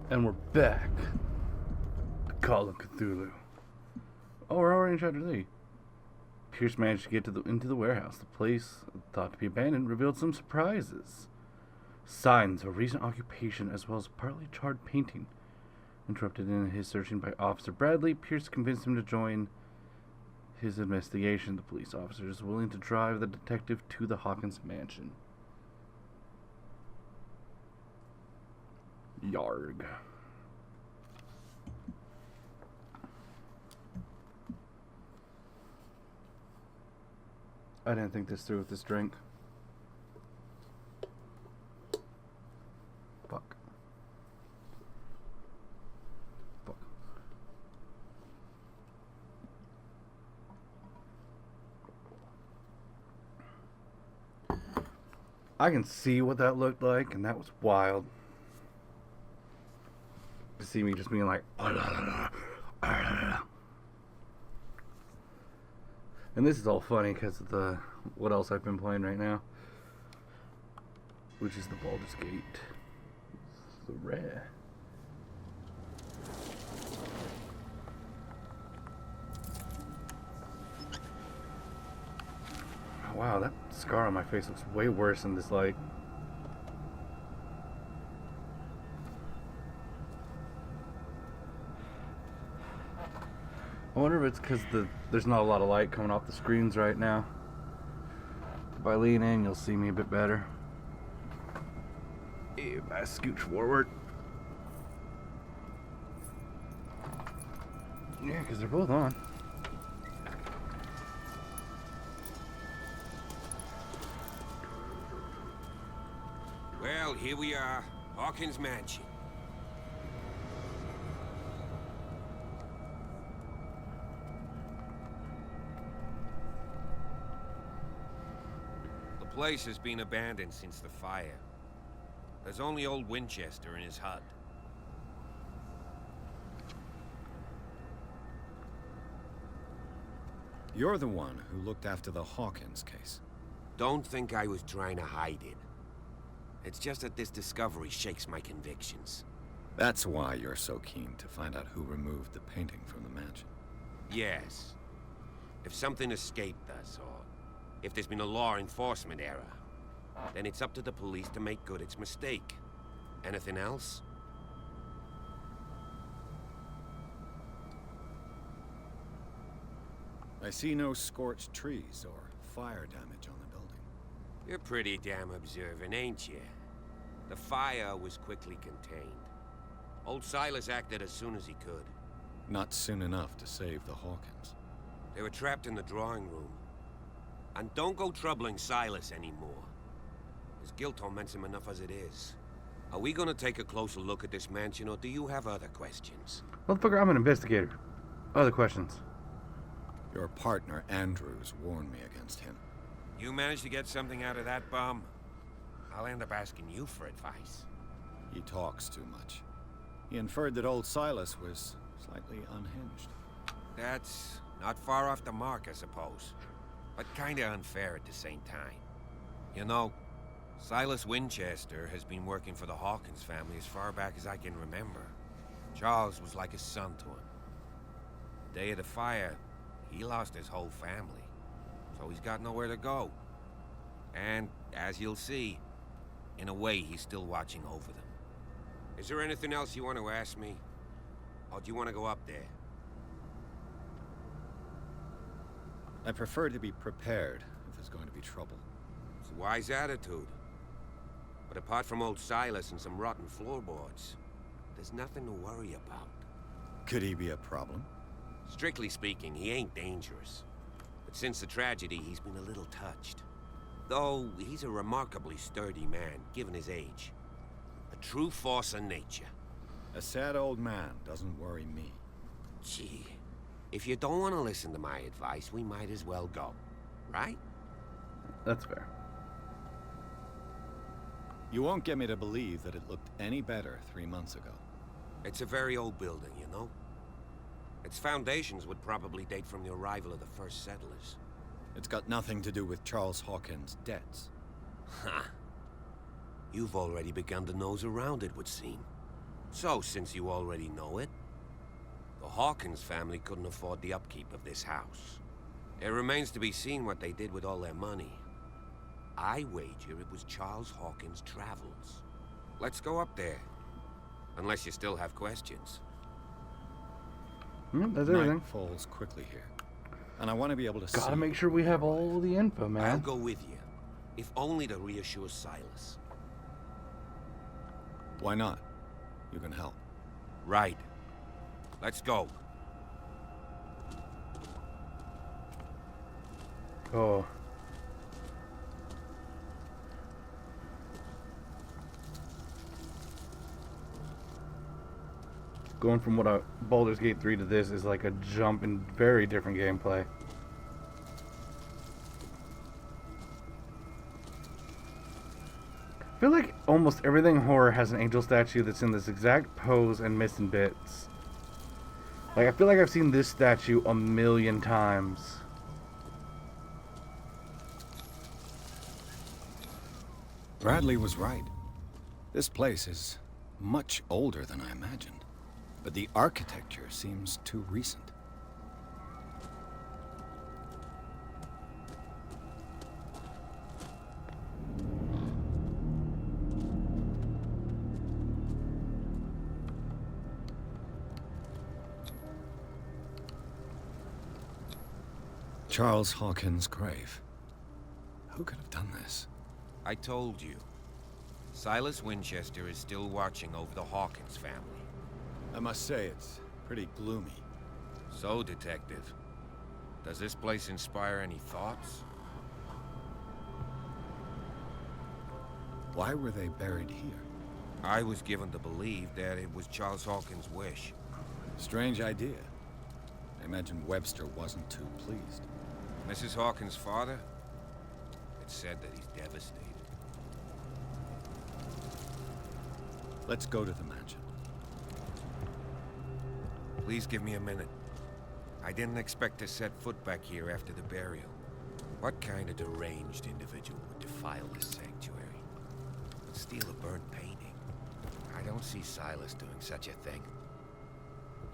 And we're back. The Call of Cthulhu. Oh, we're already in Chapter 3. Pierce managed to get into the warehouse. The place, thought to be abandoned, revealed some surprises. Signs of recent occupation as well as partly charred painting. Interrupted in his searching by Officer Bradley, Pierce convinced him to join his investigation. The police officer is willing to drive the detective to the Hawkins mansion. Yarg. I didn't think this through with this drink. Fuck. Fuck. I can see what that looked like, and that was wild. To see me just being like, and this is all funny because of the what else I've been playing right now, which is the Baldur's Gate. The rare. Oh, wow, that scar on my face looks way worse in this light. I wonder if it's because there's not a lot of light coming off the screens right now. If I lean in, you'll see me a bit better. If I scooch forward. Yeah, because they're both on. Well, here we are, Hawkins Mansion. The place has been abandoned since the fire. There's only old Winchester in his hut. You're the one who looked after the Hawkins case. Don't think I was trying to hide it. It's just that this discovery shakes my convictions. That's why you're so keen to find out who removed the painting from the mansion. Yes. If something escaped us, or if there's been a law enforcement error, then it's up to the police to make good its mistake. Anything else? I see no scorched trees or fire damage on the building. You're pretty damn observant, ain't you? The fire was quickly contained. Old Silas acted as soon as he could. Not soon enough to save the Hawkins. They were trapped in the drawing room. And don't go troubling Silas anymore. His guilt torments him enough as it is. Are we gonna take a closer look at this mansion, or do you have other questions? Motherfucker, I'm an investigator. Other questions? Your partner, Andrews, warned me against him. You managed to get something out of that bum? I'll end up asking you for advice. He talks too much. He inferred that old Silas was slightly unhinged. That's not far off the mark, I suppose. But kinda unfair at the same time. You know, Silas Winchester has been working for the Hawkins family as far back as I can remember. Charles was like a son to him. The day of the fire, he lost his whole family. So he's got nowhere to go. And, as you'll see, in a way, he's still watching over them. Is there anything else you want to ask me? Or do you want to go up there? I prefer to be prepared if there's going to be trouble. It's a wise attitude. But apart from old Silas and some rotten floorboards, there's nothing to worry about. Could he be a problem? Strictly speaking, he ain't dangerous. But since the tragedy, he's been a little touched. Though, he's a remarkably sturdy man, given his age. A true force of nature. A sad old man doesn't worry me. Gee, if you don't want to listen to my advice, we might as well go. Right? That's fair. You won't get me to believe that it looked any better 3 months ago. It's a very old building, you know? Its foundations would probably date from the arrival of the first settlers. It's got nothing to do with Charles Hawkins' debts. Ha! You've already begun to nose around it, would seem. So, since you already know it, the Hawkins family couldn't afford the upkeep of this house. It remains to be seen what they did with all their money. I wager it was Charles Hawkins' travels. Let's go up there. Unless you still have questions. That's everything. Night falls quickly here, and I want to be able to see. Gotta make sure we have all the info, I'll man. go with you, if only to reassure Silas. Why not? You can help. Right. Let's go. Oh. Going from what a Baldur's Gate 3 to this is like a jump in very different gameplay. I feel like almost everything horror has an angel statue that's in this exact pose and missing bits. Like, I feel like I've seen this statue a million times. Bradley was right. This place is much older than I imagined, but the architecture seems too recent. Charles Hawkins' grave. Who could have done this? I told you. Silas Winchester is still watching over the Hawkins family. I must say, it's pretty gloomy. So, Detective, does this place inspire any thoughts? Why were they buried here? I was given to believe that it was Charles Hawkins' wish. Strange idea. I imagine Webster wasn't too pleased. Mrs. Hawkins' father? It's said that he's devastated. Let's go to the mansion. Please give me a minute. I didn't expect to set foot back here after the burial. What kind of deranged individual would defile this sanctuary? Would steal a burnt painting? I don't see Silas doing such a thing.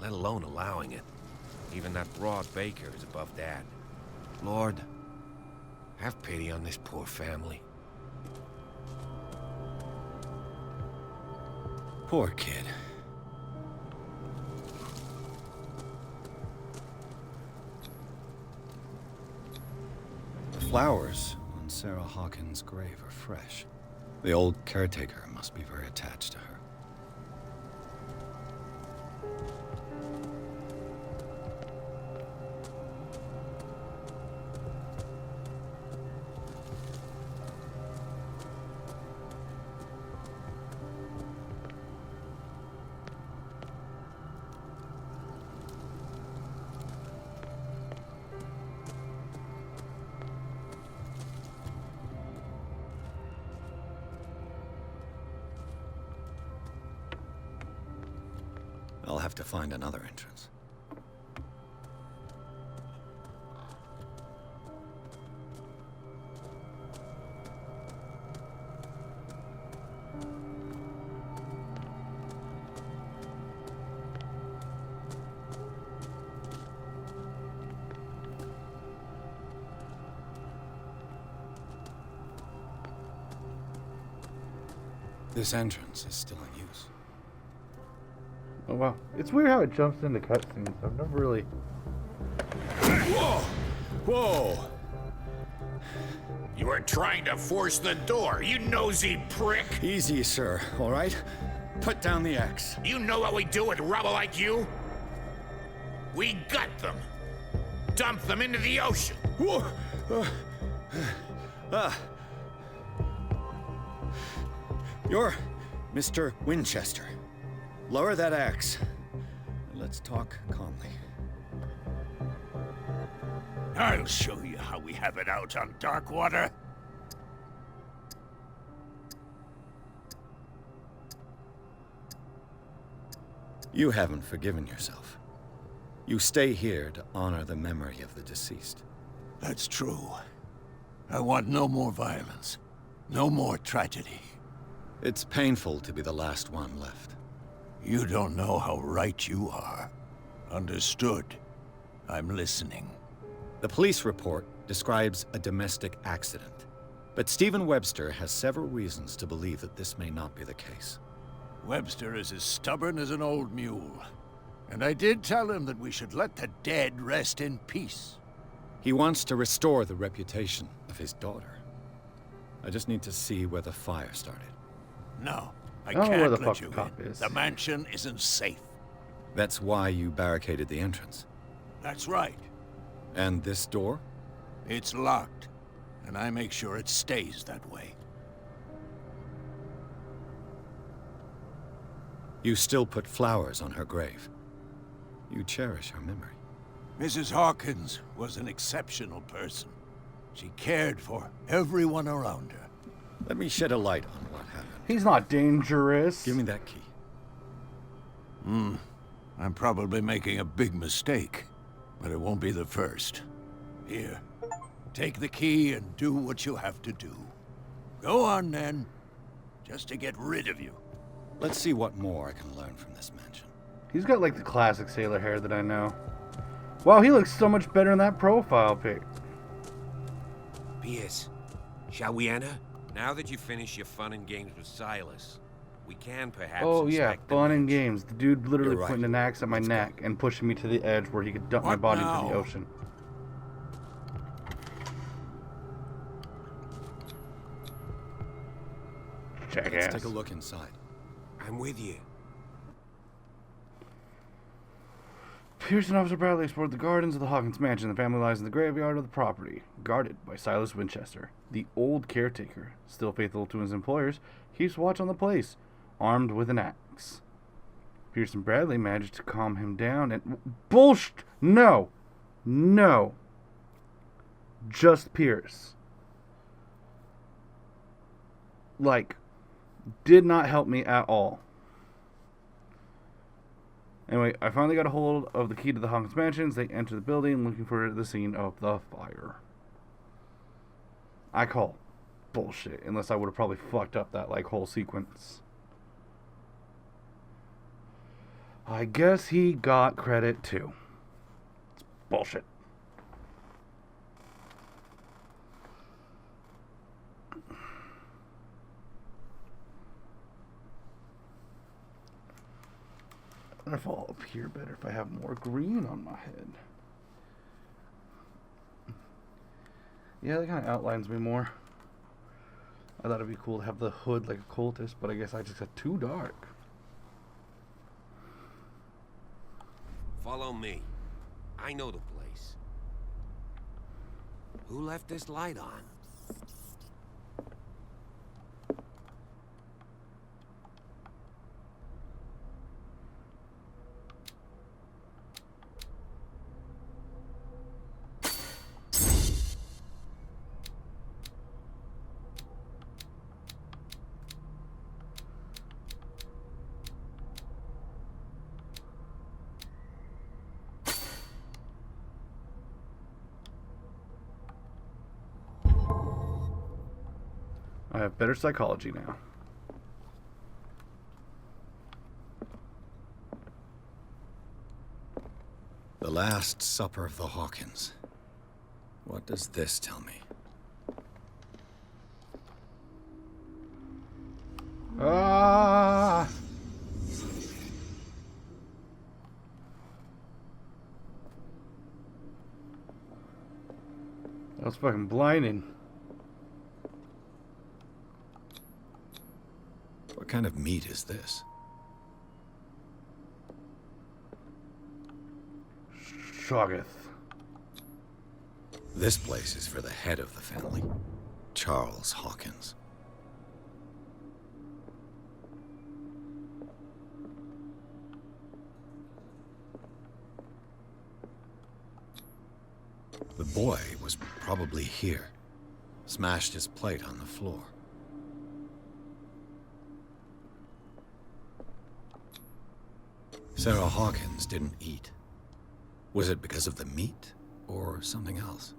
Let alone allowing it. Even that broad baker is above that. Lord, have pity on this poor family. Poor kid. The flowers on Sarah Hawkins' grave are fresh. The old caretaker must be very attached to her. I'll have to find another entrance. This entrance is still in use. Oh wow. It's weird how it jumps into cutscenes. I've never really... Whoa! Whoa! You were trying to force the door, you nosy prick! Easy, sir, all right? Put down the axe. You know what we do with rubble like you? We gut them. Dump them into the ocean. Whoa! You're Mr. Winchester. Lower that axe. Let's talk calmly. I'll show you how we have it out on Darkwater. You haven't forgiven yourself. You stay here to honor the memory of the deceased. That's true. I want no more violence. No more tragedy. It's painful to be the last one left. You don't know how right you are. Understood. I'm listening. The police report describes a domestic accident, but Stephen Webster has several reasons to believe that this may not be the case. Webster is as stubborn as an old mule. And I did tell him that we should let the dead rest in peace. He wants to restore the reputation of his daughter. I just need to see where the fire started. No, I don't know where can't the let fuck you the cop in. is. The mansion isn't safe. That's why you barricaded the entrance. That's right. And this door? It's locked, and I make sure it stays that way. You still put flowers on her grave. You cherish her memory. Mrs. Hawkins was an exceptional person. She cared for everyone around her. Let me shed a light on what happened. He's not dangerous. Give me that key. I'm probably making a big mistake, but it won't be the first. Here, take the key and do what you have to do. Go on, then. Just to get rid of you. Let's see what more I can learn from this mansion. He's got like the classic sailor hair that I know. Wow, he looks so much better in that profile pic. Pierce, shall we enter? Now that you've finished your fun and games with Silas, we can perhaps Oh yeah, inspect the fun and mansion. games. The dude literally You're right. pointing an axe at my neck and pushing me to the edge where he could dump my What body into now? the ocean. Jackass. Let's take a look inside. I'm with you. Pierce and Officer Bradley explored the gardens of the Hawkins mansion. The family lies in the graveyard of the property, guarded by Silas Winchester, the old caretaker. Still faithful to his employers, keeps watch on the place, armed with an axe. Pierce and Bradley managed to calm him down and... Bullshit! No! No. Just Pierce. Like, did not help me at all. Anyway, I finally got a hold of the key to the Hawkins mansions. They enter the building looking for the scene of the fire. I call bullshit, unless I would have probably fucked up that like whole sequence. I guess he got credit too. It's bullshit. I wonder if I'll appear better if I have more green on my head. Yeah, that kind of outlines me more. I thought it'd be cool to have the hood like a cultist, but I guess I just got too dark. Follow me. I know the place. Who left this light on? I have better psychology now. The Last Supper of the Hawkins. What does this tell me? Ah! That was fucking blinding. What kind of meat is this? Shoggoth. This place is for the head of the family, Charles Hawkins. The boy was probably here. Smashed his plate on the floor. Sarah Hawkins didn't eat. Was it because of the meat or something else?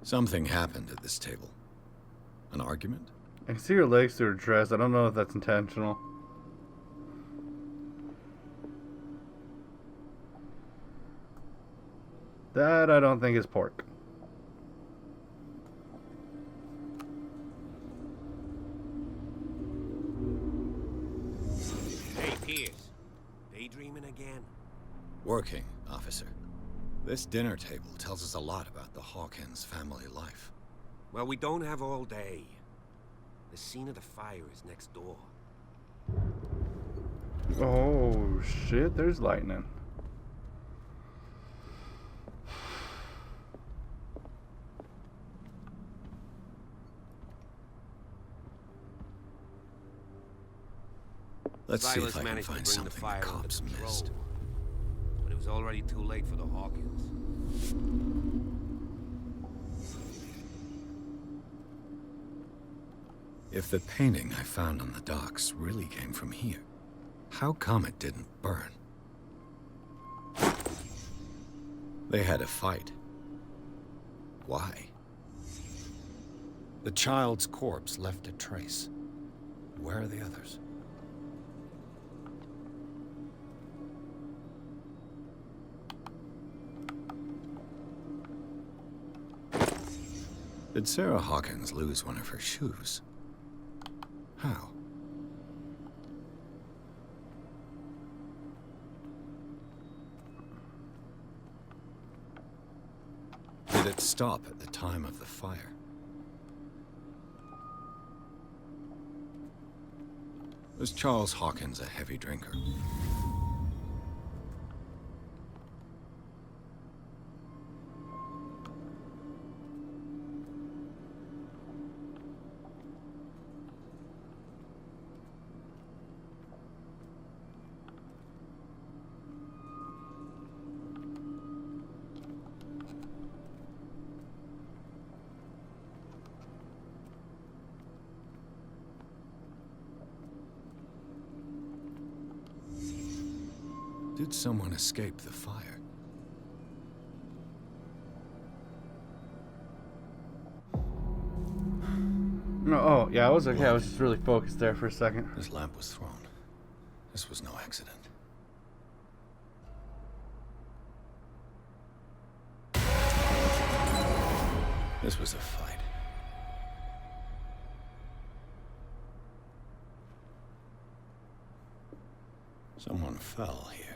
Something happened at this table. An argument? I can see her legs through her dress. I don't know if that's intentional. That I don't think is pork. Hey, Pierce. Daydreaming again? Working, officer. This dinner table tells us a lot about the Hawkins family life. Well, we don't have all day. The scene of the fire is next door. Oh shit, there's lightning. Let's see Silas if I can managed to find bring the something fire the under cops control, missed. but it was already too late for the Hawkins. If the painting I found on the docks really came from here, how come it didn't burn? They had a fight. Why? The child's corpse left a trace. Where are the others? Did Sarah Hawkins lose one of her shoes? How? Did it stop at the time of the fire? Was Charles Hawkins a heavy drinker? Did someone escape the fire? No, oh yeah, I was okay. I was just really focused there for a second. This lamp was thrown. This was no accident. This was a fight. Someone fell here.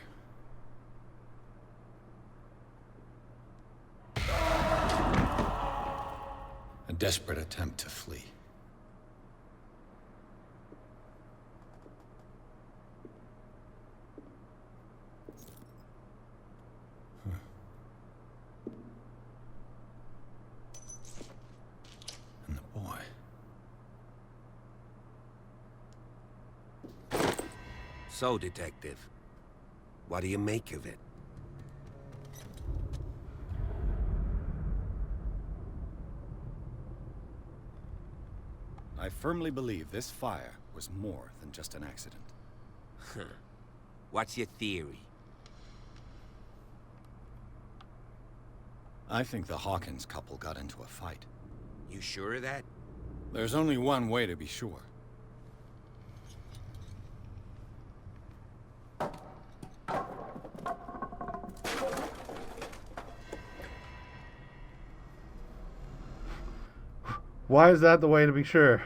A desperate attempt to flee. And the boy. So, Detective, what do you make of it? I firmly believe this fire was more than just an accident. What's your theory? I think the Hawkins couple got into a fight. You sure of that? There's only one way to be sure. Why is that the way to be sure?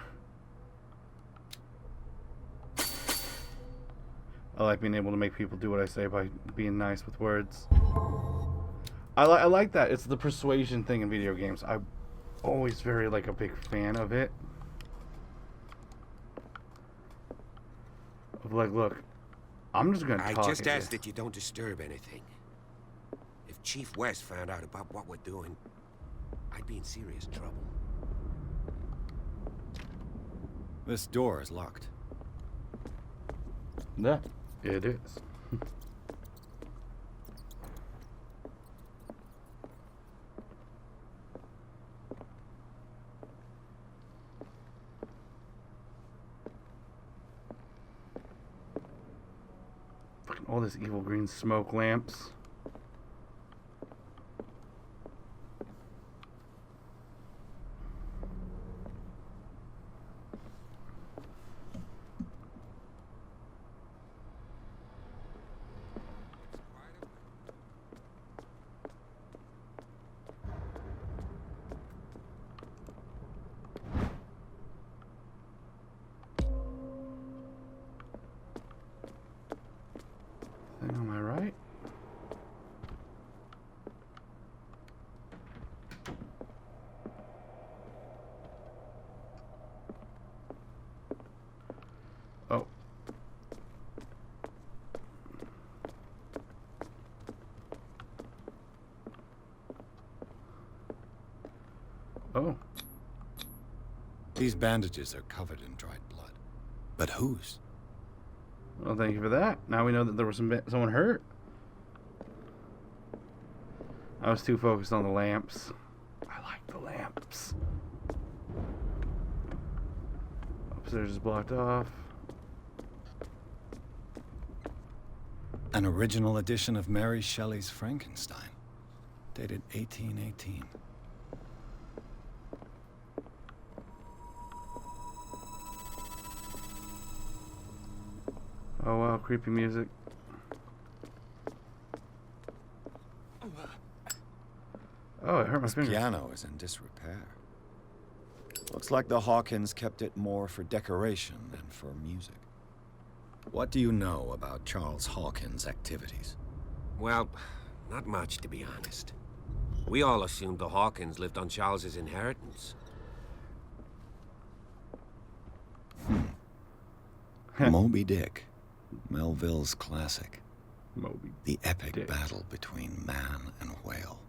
I like being able to make people do what I say by being nice with words. I like that. It's the persuasion thing in video games. I'm always very a big fan of it. Of look, I'm just gonna talk. I just ask that you don't disturb anything. If Chief West found out about what we're doing, I'd be in serious trouble. This door is locked. Yeah, it is. Fucking all this evil green smoke lamps. Oh. These bandages are covered in dried blood. But whose? Well, thank you for that. Now we know that there was someone hurt. I was too focused on the lamps. I like the lamps. Upstairs is blocked off. An original edition of Mary Shelley's Frankenstein, dated 1818. Oh wow, creepy music. Oh, it hurt my This finger. piano is in disrepair. Looks like the Hawkins kept it more for decoration than for music. What do you know about Charles Hawkins' activities? Well, not much, to be honest. We all assumed the Hawkins lived on Charles's inheritance. Moby Dick, Melville's classic. Moby. The epic Dick. battle between man and whale.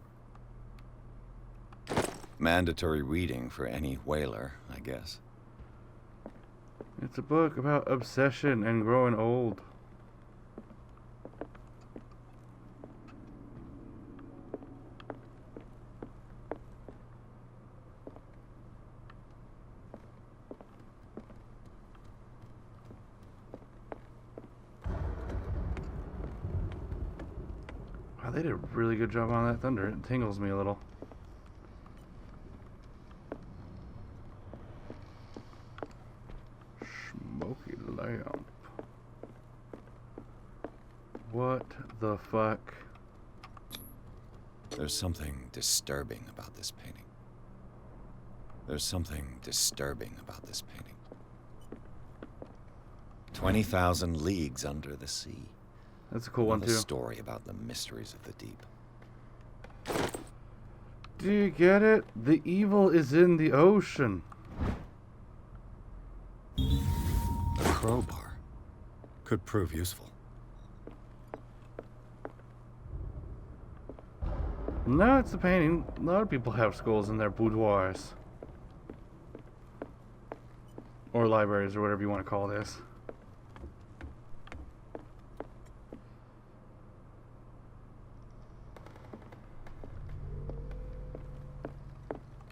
Mandatory reading for any whaler, I guess. It's a book about obsession and growing old. Wow, they did a really good job on that thunder. It tingles me a little. Smoky lamp. What the fuck? There's something disturbing about this painting. There's something disturbing about this painting. 20,000 leagues under the sea. That's a cool one Another too. story about the mysteries of the deep. Do you get it? The evil is in the ocean. A crowbar could prove useful. No, it's a painting. A lot of people have skulls in their boudoirs. Or libraries, or whatever you want to call this.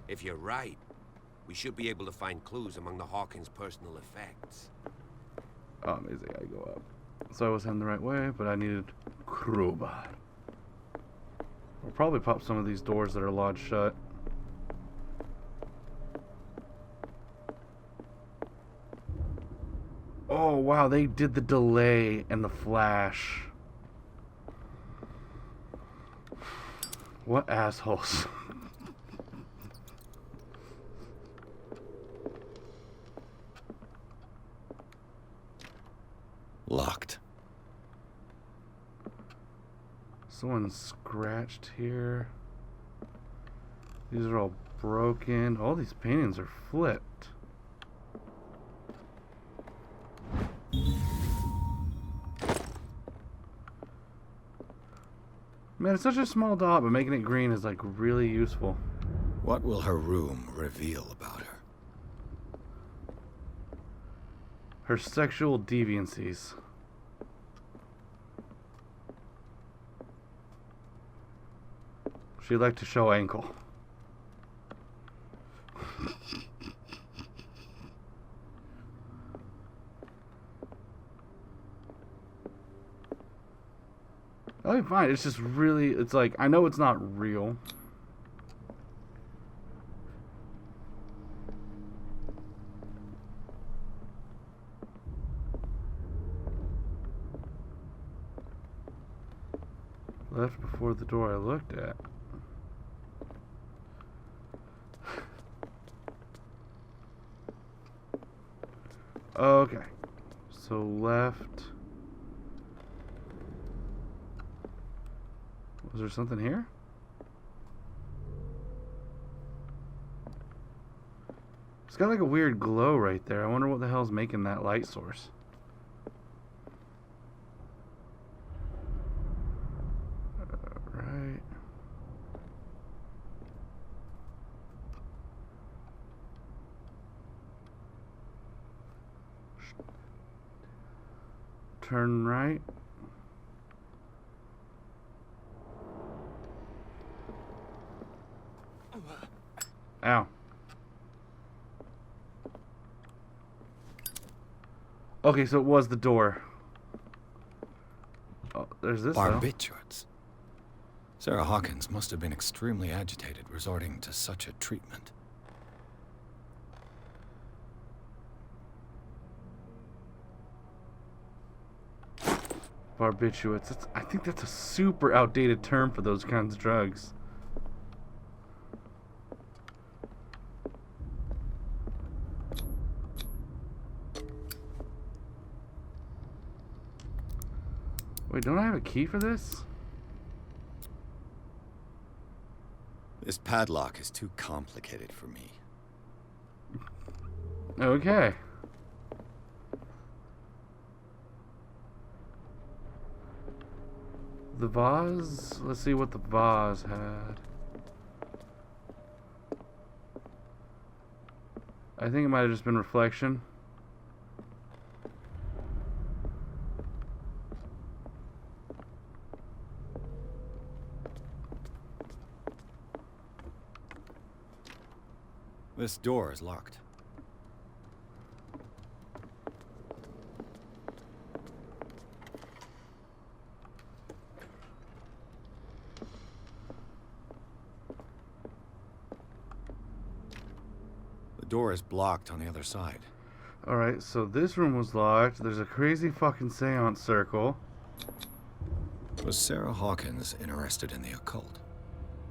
If you're right, we should be able to find clues among the Hawkins' personal effects. Oh, amazing. I go up. So I was heading the right way, but I needed crowbar. We'll probably pop some of these doors that are lodged shut. Oh, wow. They did the delay and the flash. What assholes. Locked. Someone scratched here. These are all broken. All these paintings are flipped. Man, it's such a small dot, but making it green is like really useful. What will her room reveal about her? Her sexual deviancies. She'd like to show ankle. Okay, fine. It's just really, it's like, I know it's not real. Left before the door I looked at. Okay. So left. Was there something here? It's got like a weird glow right there. I wonder what the hell's making that light source. Right. Turn right. Ow. Okay, so it was the door. Oh, there's this though. Barbiturates. Sarah Hawkins must have been extremely agitated, resorting to such a treatment. Barbiturates. I think that's a super outdated term for those kinds of drugs. Wait, don't I have a key for this? This padlock is too complicated for me. Okay. The vase? Let's see what the vase had. I think it might have just been reflection. This door is locked. The door is blocked on the other side. Alright, so this room was locked. There's a crazy fucking seance circle. Was Sarah Hawkins interested in the occult?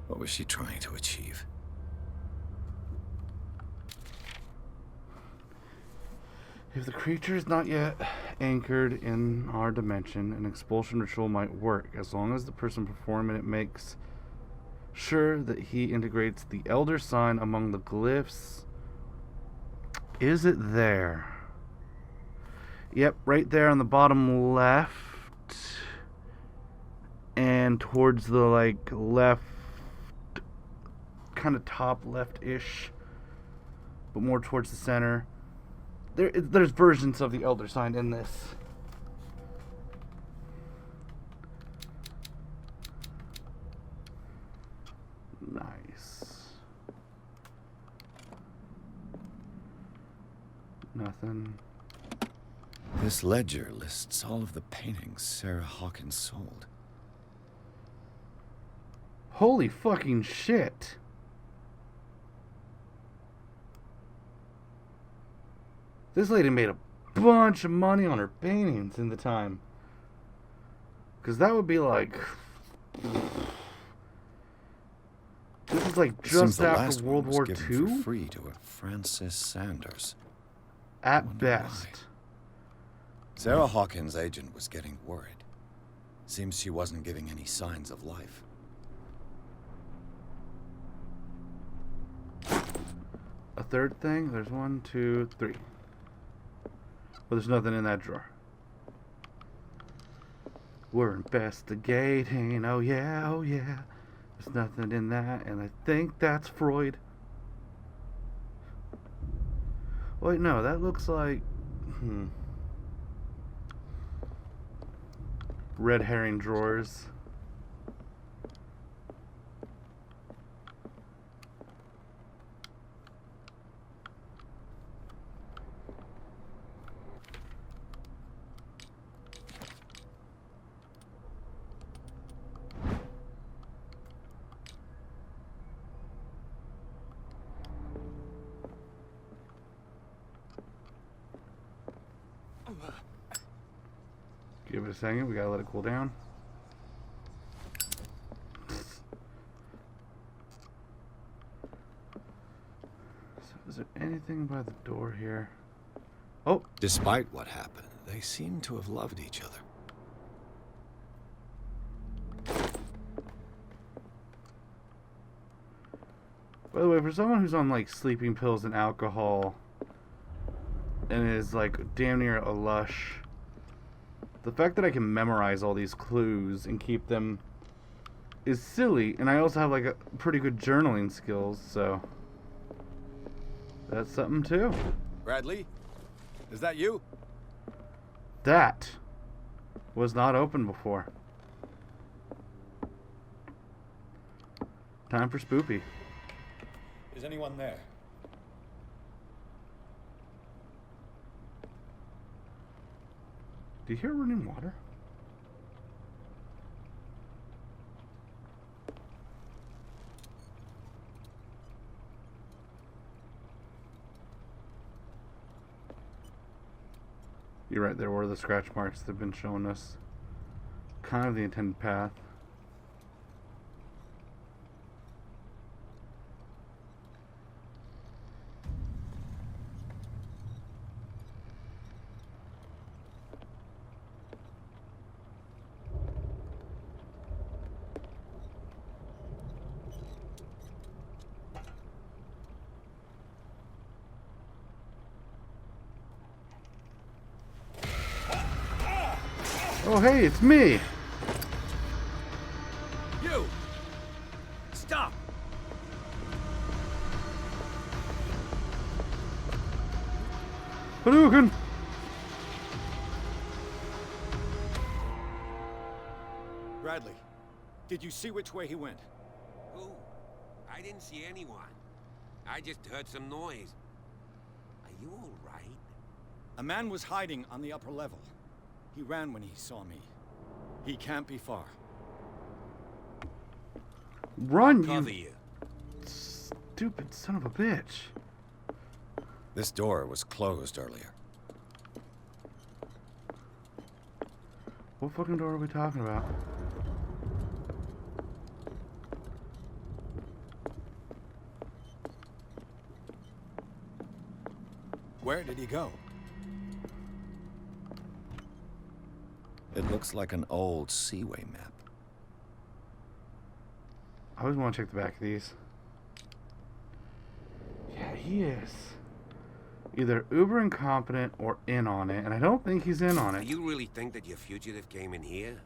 What was she trying to achieve? If the creature is not yet anchored in our dimension, an expulsion ritual might work, as long as the person performing it makes sure that he integrates the elder sign among the glyphs. Is it there? Yep, right there on the bottom left. And towards the, like, left, kind of top left-ish, but more towards the center. There's versions of the elder sign in this. Nice. Nothing. This ledger lists all of the paintings Sarah Hawkins sold. Holy fucking shit. This lady made a bunch of money on her paintings in the time. Because that would be like... This is like just after World War II? For free to a Francis Sanders. At best. Why. Sarah Hawkins' agent was getting worried. Seems she wasn't giving any signs of life. A third thing? There's 1, 2, 3. But there's nothing in that drawer. We're investigating. Oh yeah, oh yeah. There's nothing in that, and I think that's Freud. Wait, no, that looks like... Red herring drawers. Give it a second, we gotta let it cool down. So is there anything by the door here? Oh! Despite what happened, they seem to have loved each other. By the way, for someone who's on like sleeping pills and alcohol and is like damn near a lush, the fact that I can memorize all these clues and keep them is silly, and I also have like a pretty good journaling skills, so that's something too. Bradley? Is that you? That Was not open before. Time for Spoopy. Is anyone there? Do you hear running water? You're right, there were the scratch marks that have been showing us kind of the intended path. Oh, hey, it's me! You! Stop! Hadouken! Bradley, did you see which way he went? Who? I didn't see anyone. I just heard some noise. Are you all right? A man was hiding on the upper level. He ran when he saw me. He can't be far. Run, Cover you you. stupid son of a bitch. This door was closed earlier. What fucking door are we talking about? Where did he go? It looks like an old Seaway map. I always want to check the back of these. Yeah, he is either uber incompetent or in on it, and I don't think he's in on Do it. you really think that your fugitive came in here?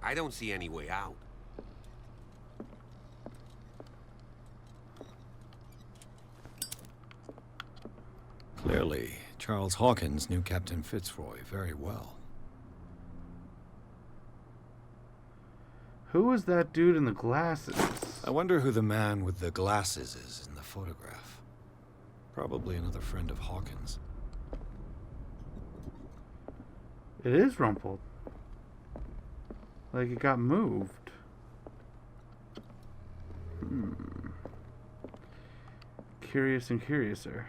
I don't see any way out. Clearly, Charles Hawkins knew Captain Fitzroy very well. Who is that dude in the glasses? I wonder who the man with the glasses is in the photograph. Probably another friend of Hawkins. It is rumpled. Like it got moved. Curious and curiouser.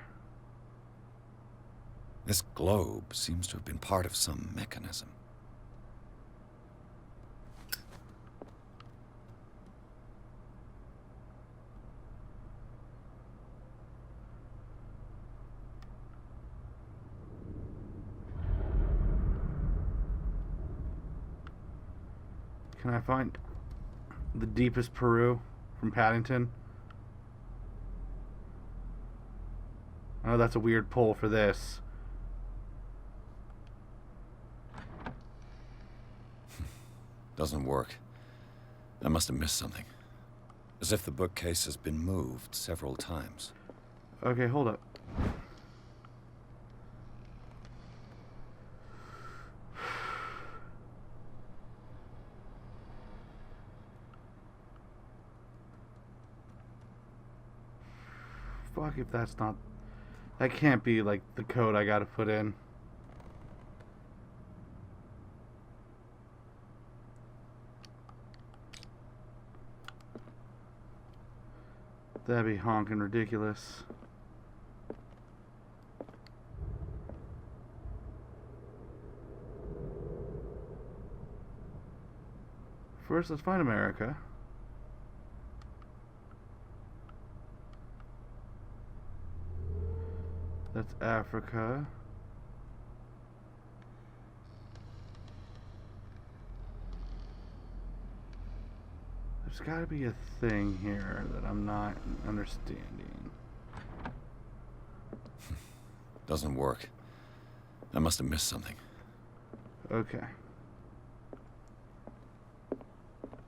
This globe seems to have been part of some mechanism. Can I find the deepest Peru from Paddington? Oh, that's a weird pull for this. Doesn't work. I must have missed something. As if the bookcase has been moved several times. Okay, hold up. Fuck if that's not... That can't be, like, the code I gotta put in. That'd be honking ridiculous. First, let's find America. That's Africa. There's gotta be a thing here that I'm not understanding. Doesn't work. I must have missed something. Okay.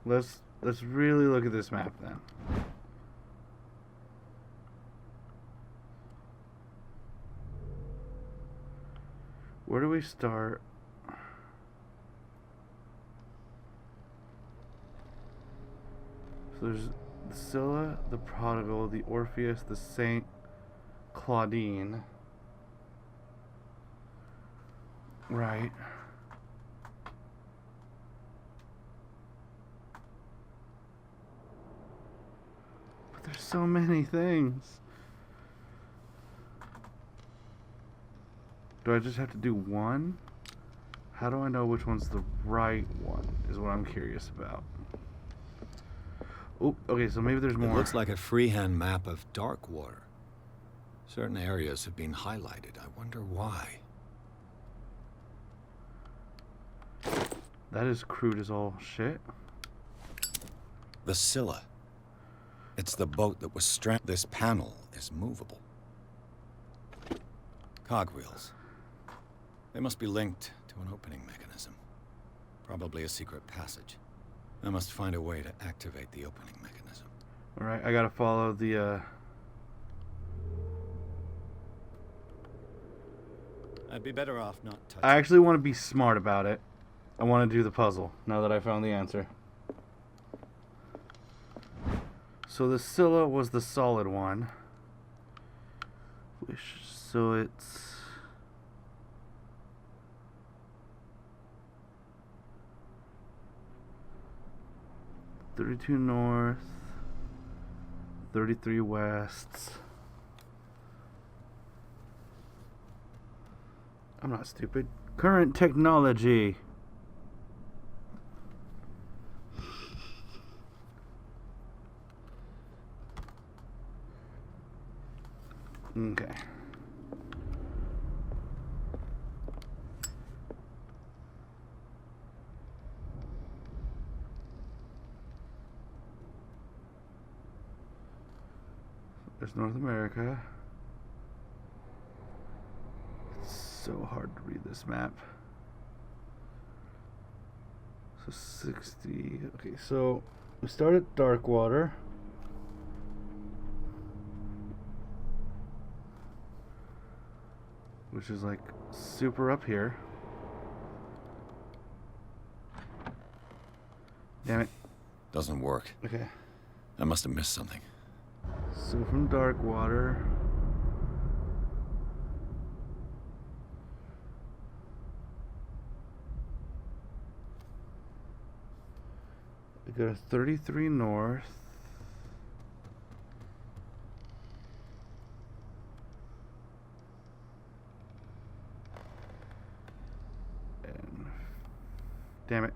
Let's really look at this map then. Where do we start? So there's the Scylla, the Prodigal, the Orpheus, the Saint Claudine. Right. But there's so many things. Do I just have to do one? How do I know which one's the right one, is what I'm curious about. Oh, okay, so maybe there's more. It looks like a freehand map of Darkwater. Certain areas have been highlighted. I wonder why. That is crude as all shit. The Scylla. It's the boat that was stranded. This panel is movable. Cogwheels. They must be linked to an opening mechanism. Probably a secret passage. I must find a way to activate the opening mechanism. Alright, I gotta follow the, I'd be better off not touching. I actually want to be smart about it. I want to do the puzzle, now that I found the answer. So the Scylla was the solid one. So it's... $32 north, 33 west. I'm not stupid. Current technology. Okay. There's North America. It's so hard to read this map. So 60. Okay, so we start at Darkwater. Which is like super up here. Damn it. Doesn't work. Okay. I must have missed something. So from Darkwater. We go to 33 north. And damn it.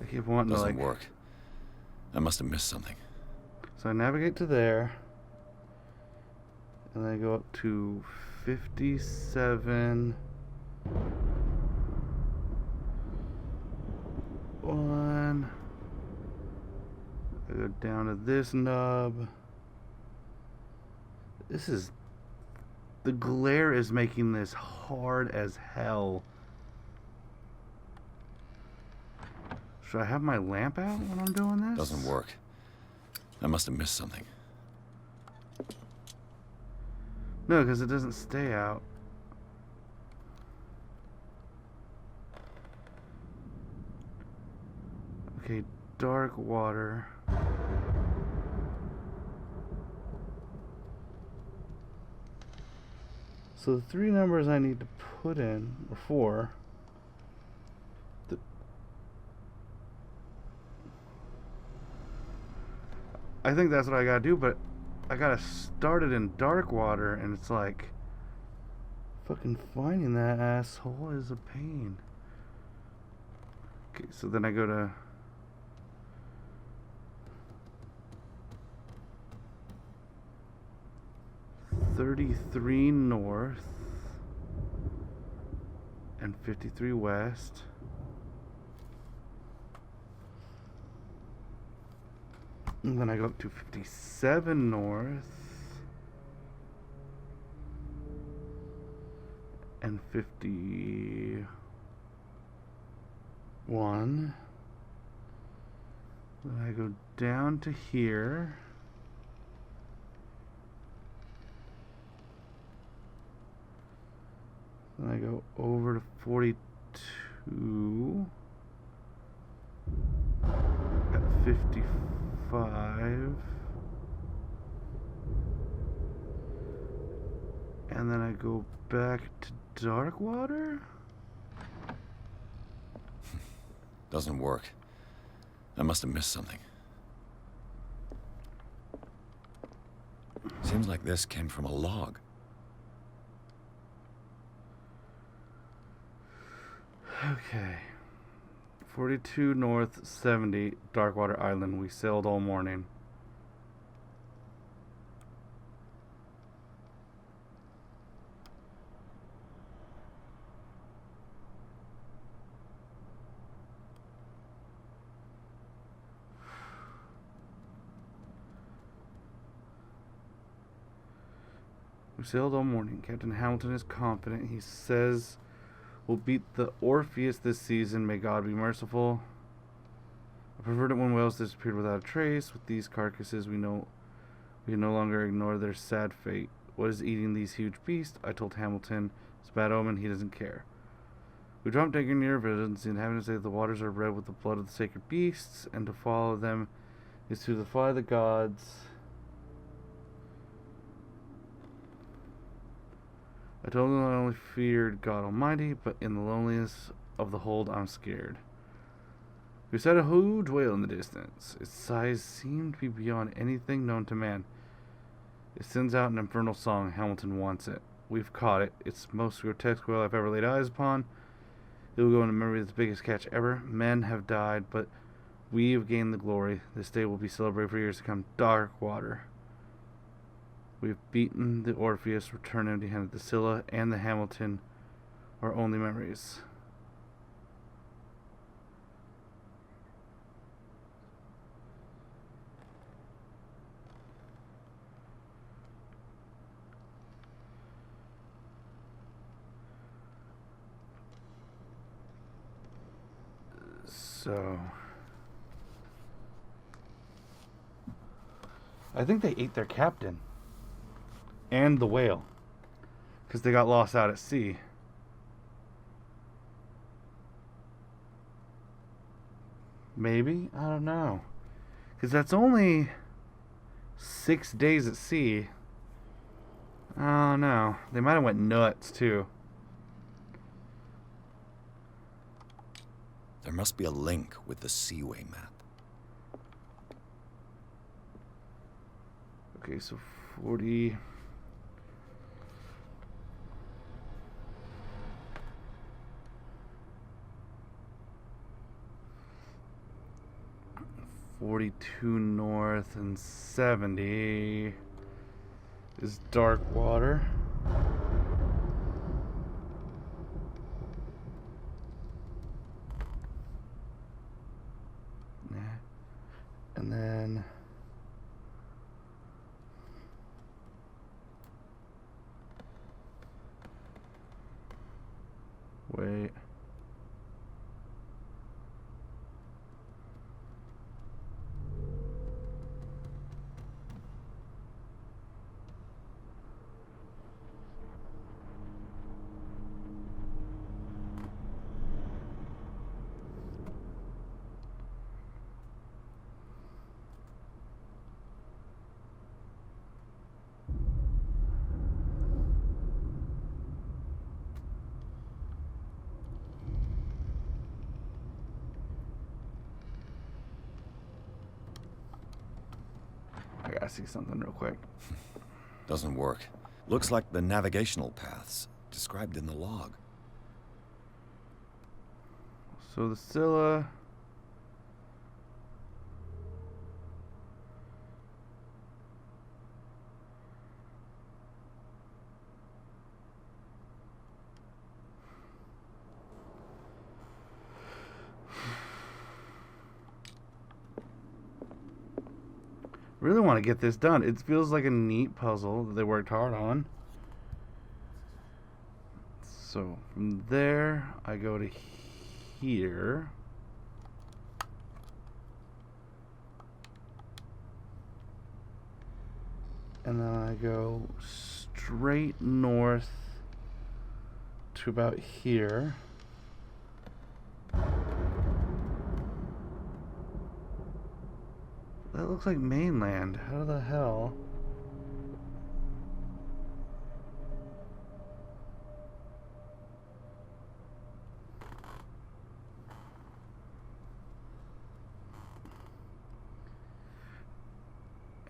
I keep wanting to Doesn't like work. I must have missed something. So I navigate to there, and then I go up to 57. One. I go down to this nub. This is... The glare is making this hard as hell. Should I have my lamp out when I'm doing this? Doesn't work. I must have missed something. No, because it doesn't stay out. Okay, Darkwater. So the three numbers I need to put in, or four. I think that's what I gotta do, but I gotta start it in Darkwater, and it's like fucking finding that asshole is a pain. Okay, so then I go to $33 north and 53 west. And then I go up to 57 north and 51. Then I go down to here. Then I go over to 42. At 55. And then I go back to Darkwater? Doesn't work. I must have missed something. Seems like this came from a log. Okay. 42 North, 70, Darkwater Island. We sailed all morning. We sailed all morning. Captain Hamilton is confident. He says we'll beat the Orpheus this season. May God be merciful. I preferred it when whales disappeared without a trace. With these carcasses, we can no longer ignore their sad fate. What is eating these huge beasts? I told Hamilton. It's a bad omen. He doesn't care. We dropped anchor near Visions, and having to say that the waters are red with the blood of the sacred beasts, and to follow them is to defy the gods. I told them I only feared God Almighty, but in the loneliness of the hold, I'm scared. We sighted a huge whale in the distance. Its size seemed to be beyond anything known to man. It sends out an infernal song. Hamilton wants it. We've caught it. It's the most grotesque whale I've ever laid eyes upon. It will go into memory as the biggest catch ever. Men have died, but we have gained the glory. This day will be celebrated for years to come. Darkwater. We've beaten the Orpheus, returned empty-handed. The Scylla and the Hamilton are only memories. So I think they ate their captain. And the whale. Because they got lost out at sea. Maybe? I don't know. Because that's only 6 days at sea. I don't know. They might have went nuts, too. There must be a link with the Seaway map. Okay, so 40... $42 north and 70 is Darkwater. And then wait. I gotta see something real quick. Doesn't work. Looks like the navigational paths described in the log. So the Scylla. Really want to get this done. It feels like a neat puzzle that they worked hard on. So from there, I go to here. And then I go straight north to about here. That looks like mainland. How the hell?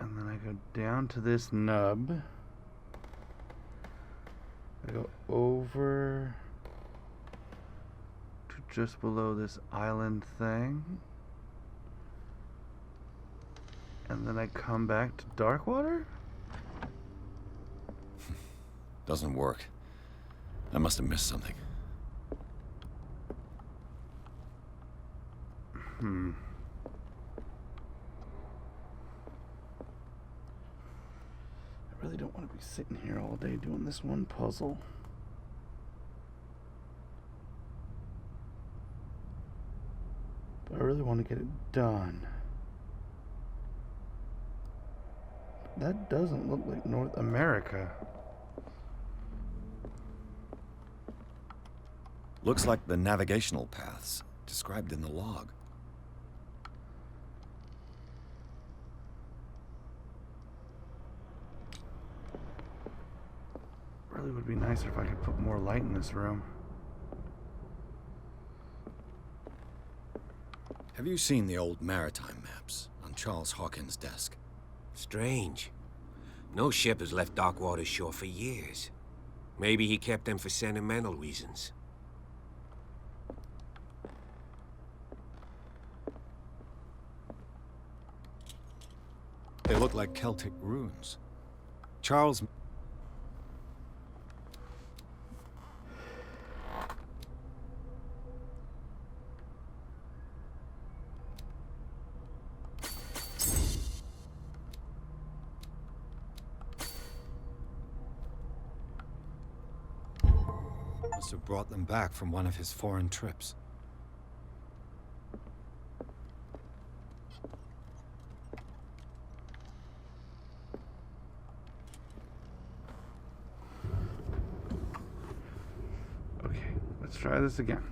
And then I go down to this nub. I go over to just below this island thing. And then I come back to Darkwater? Doesn't work. I must have missed something. I really don't want to be sitting here all day doing this one puzzle. But I really want to get it done. That doesn't look like North America. Looks like the navigational paths described in the log. Really would be nicer if I could put more light in this room. Have you seen the old maritime maps on Charles Hawkins' desk? Strange. No ship has left Darkwater's shore for years. Maybe he kept them for sentimental reasons. They look like Celtic runes. Charles... must have brought them back from one of his foreign trips. Okay, let's try this again.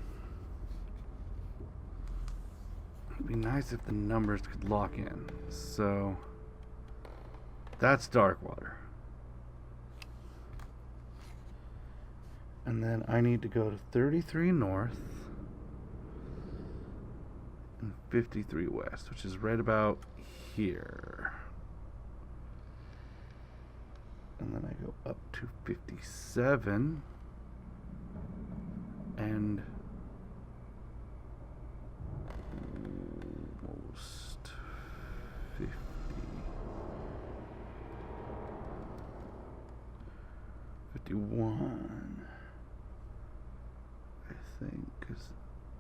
It'd be nice if the numbers could lock in. So, that's Darkwater. And then I need to go to 33 north and 53 west, which is right about here. And then I go up to 57 and almost 50. 51. I think, cause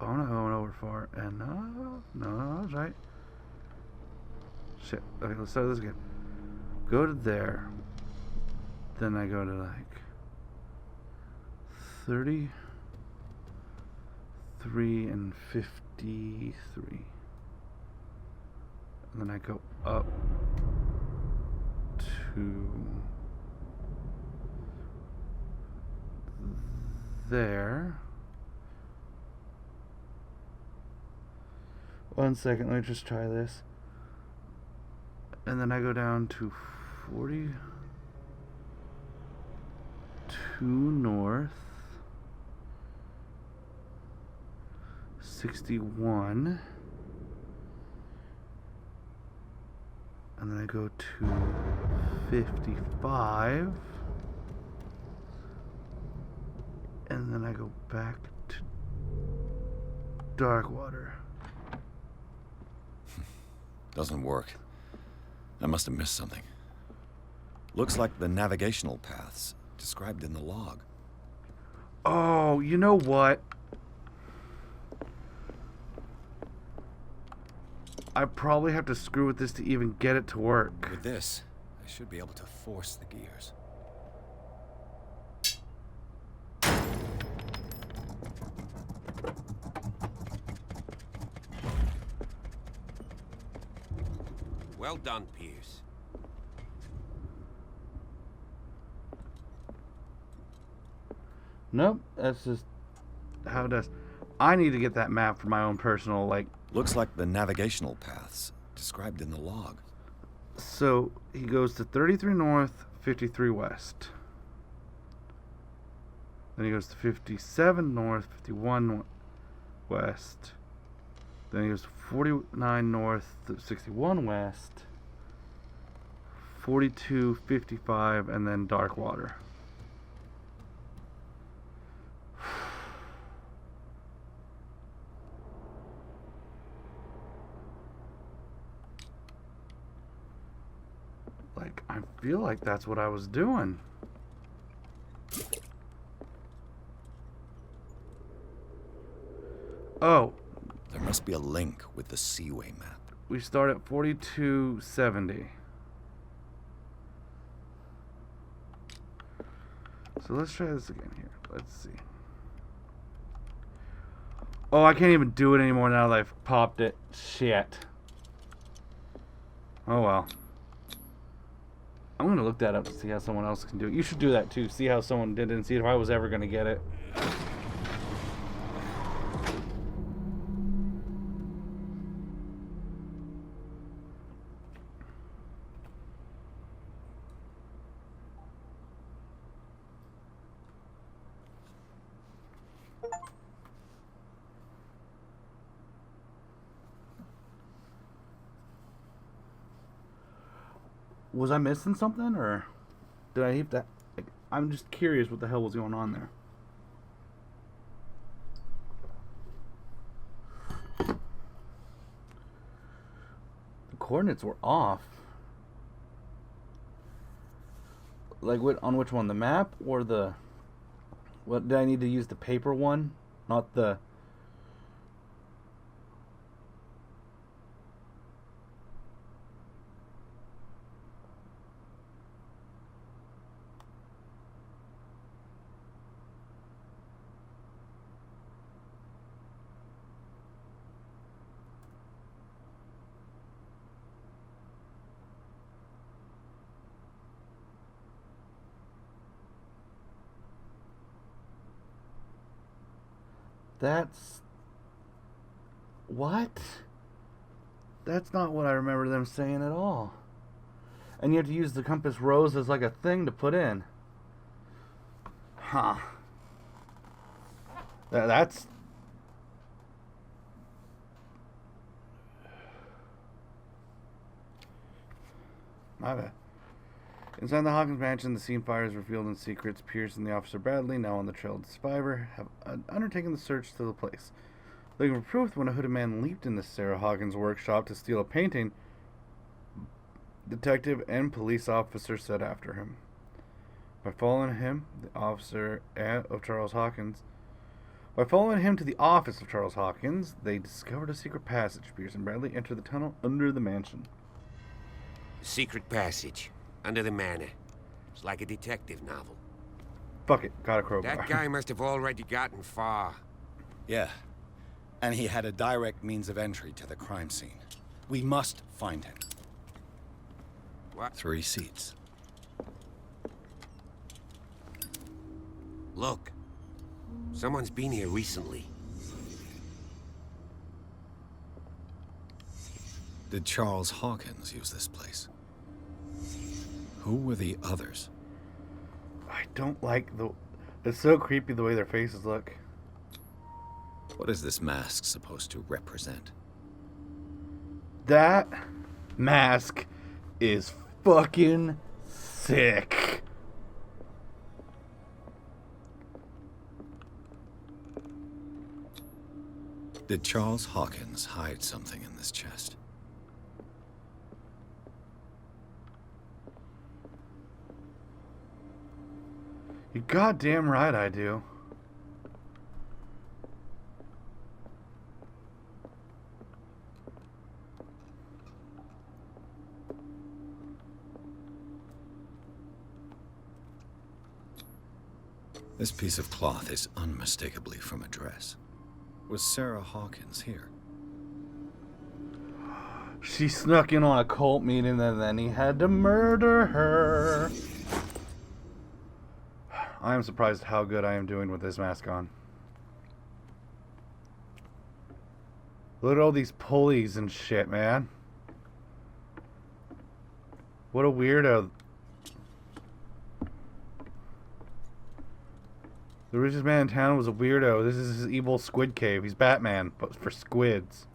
oh no, we're far, and no, I was right. Shit. Okay, let's start this again. Go to there. Then I go to like 33 and 53, and then I go up to there. One second, let me just try this. And then I go down to 42 north, 61, and then I go to 55, and then I go back to Darkwater. Doesn't work. I must have missed something. Looks like the navigational paths described in the log. Oh, you know what? I probably have to screw with this to even get it to work. With this, I should be able to force the gears. Well done, Pierce. Nope, that's just how it does. I need to get that map for my own personal, like... Looks like the navigational paths described in the log. So he goes to 33 north, 53 west. Then he goes to 57 north, 51 west. Then he goes to 49 north, 61 west, 42, 55, and then dark water. Like, I feel like that's what I was doing. Oh, There must be a link with the Seaway map. we start at 4270. So let's try this again here. Let's see. Oh, I can't even do it anymore now that I've popped it. Shit. Oh well. I'm gonna look that up to see how someone else can do it. You should do that too. See how someone did it and see if I was ever gonna get it. Was I missing something, or did I hit that? Like, I'm just curious what the hell was going on there. The coordinates were off. Like, what, on which one? The map or the... What, did I need to use the paper one? Not the... That's... What? That's not what I remember them saying at all. And you have to use the compass rose as like a thing to put in. Huh. That's... My bad. Inside the Hawkins mansion, the scene fires revealed in secrets. Pierce and the officer Bradley, now on the trail of the survivor, have undertaken the search to the place. Looking for proof, when a hooded man leaped into Sarah Hawkins' workshop to steal a painting, detective and police officer set after him. By following him, the officer of Charles Hawkins, by following him to the office of Charles Hawkins, they discovered a secret passage. Pierce and Bradley entered the tunnel under the mansion. Secret passage. Under the manor. It's like a detective novel. Fuck it, got a crowbar. That guy must have already gotten far. Yeah. And he had a direct means of entry to the crime scene. We must find him. What? 3 seats. Look. Someone's been here recently. Did Charles Hawkins use this place? Who were the others? I don't like the... It's so creepy the way their faces look. What is this mask supposed to represent? That mask is fucking sick. Did Charles Hawkins hide something in this chest? You goddamn right I do. This piece of cloth is unmistakably from a dress. Was Sarah Hawkins here? She snuck in on a cult meeting and then he had to murder her. I am surprised how good I am doing with this mask on. Look at all these pulleys and shit, man. What a weirdo. The richest man in town was a weirdo. This is his evil squid cave. He's Batman, but for squids.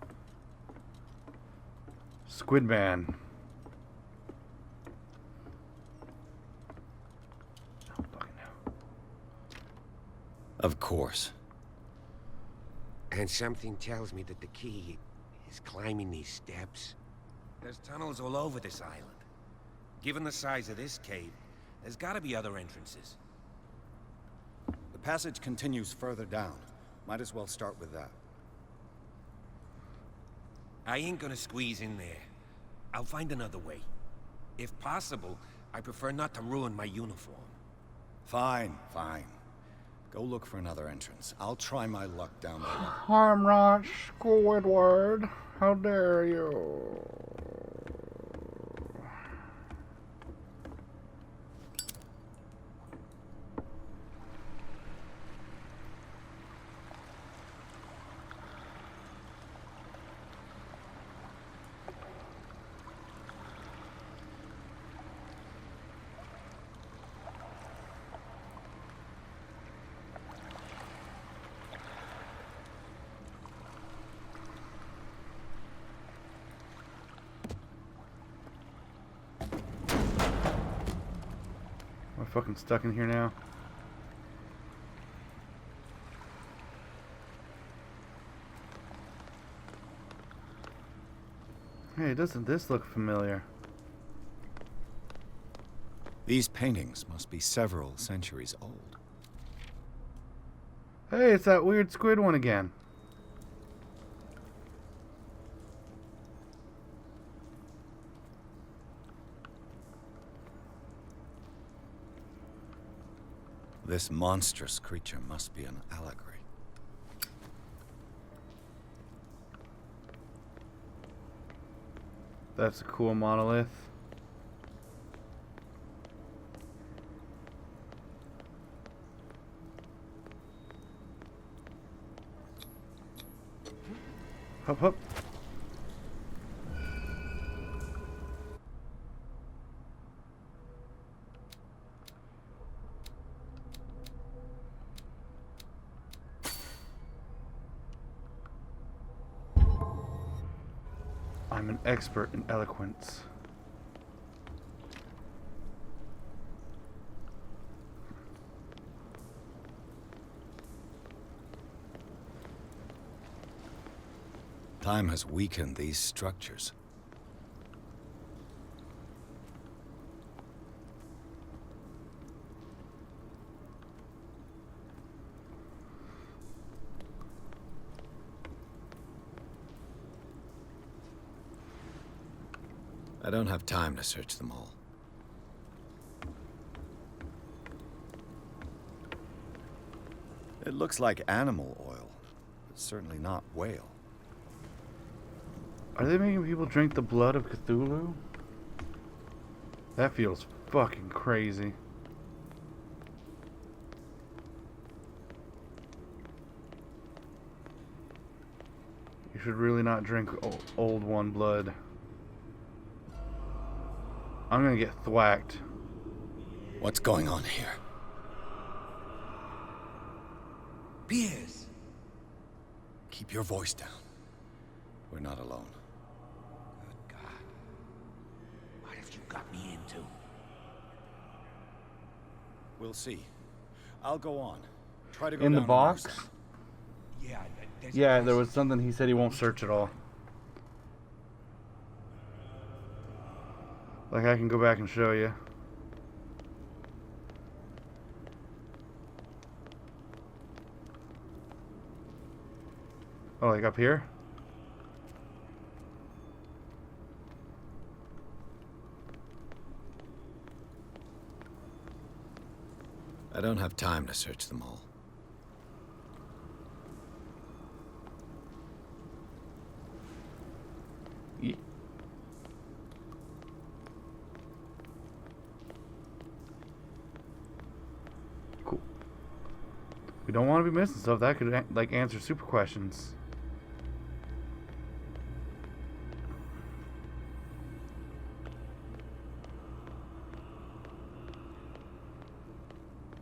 Squid Man. I don't fucking know. Of course. And something tells me that the key is climbing these steps. There's tunnels all over this island. Given the size of this cave, there's gotta be other entrances. The passage continues further down. Might as well start with that. I ain't gonna squeeze in there. I'll find another way. If possible, I prefer not to ruin my uniform. Fine, fine. Go look for another entrance. I'll try my luck down there. I'm not Squidward. How dare you? Am I fucking stuck in here now? Hey, doesn't this look familiar? These paintings must be several centuries old. Hey, it's that weird squid one again. This monstrous creature must be an allegory. That's a cool monolith. Hop, hop. I'm an expert in eloquence. Time has weakened these structures. I don't have time to search them all. It looks like animal oil, but certainly not whale. Are they making people drink the blood of Cthulhu? That feels fucking crazy. You should really not drink old one blood. I'm gonna get thwacked. What's going on here? Piers! Keep your voice down. We're not alone. Good God. What have you got me into? We'll see. I'll go on. Try to go In the down box? on our side. Yeah, there's Yeah, a there was something he said he won't search at all. Like I can go back and show you. Oh, like up here? I don't have time to search them all. Ye- Cool. We don't want to be missing stuff. That could like answer super questions.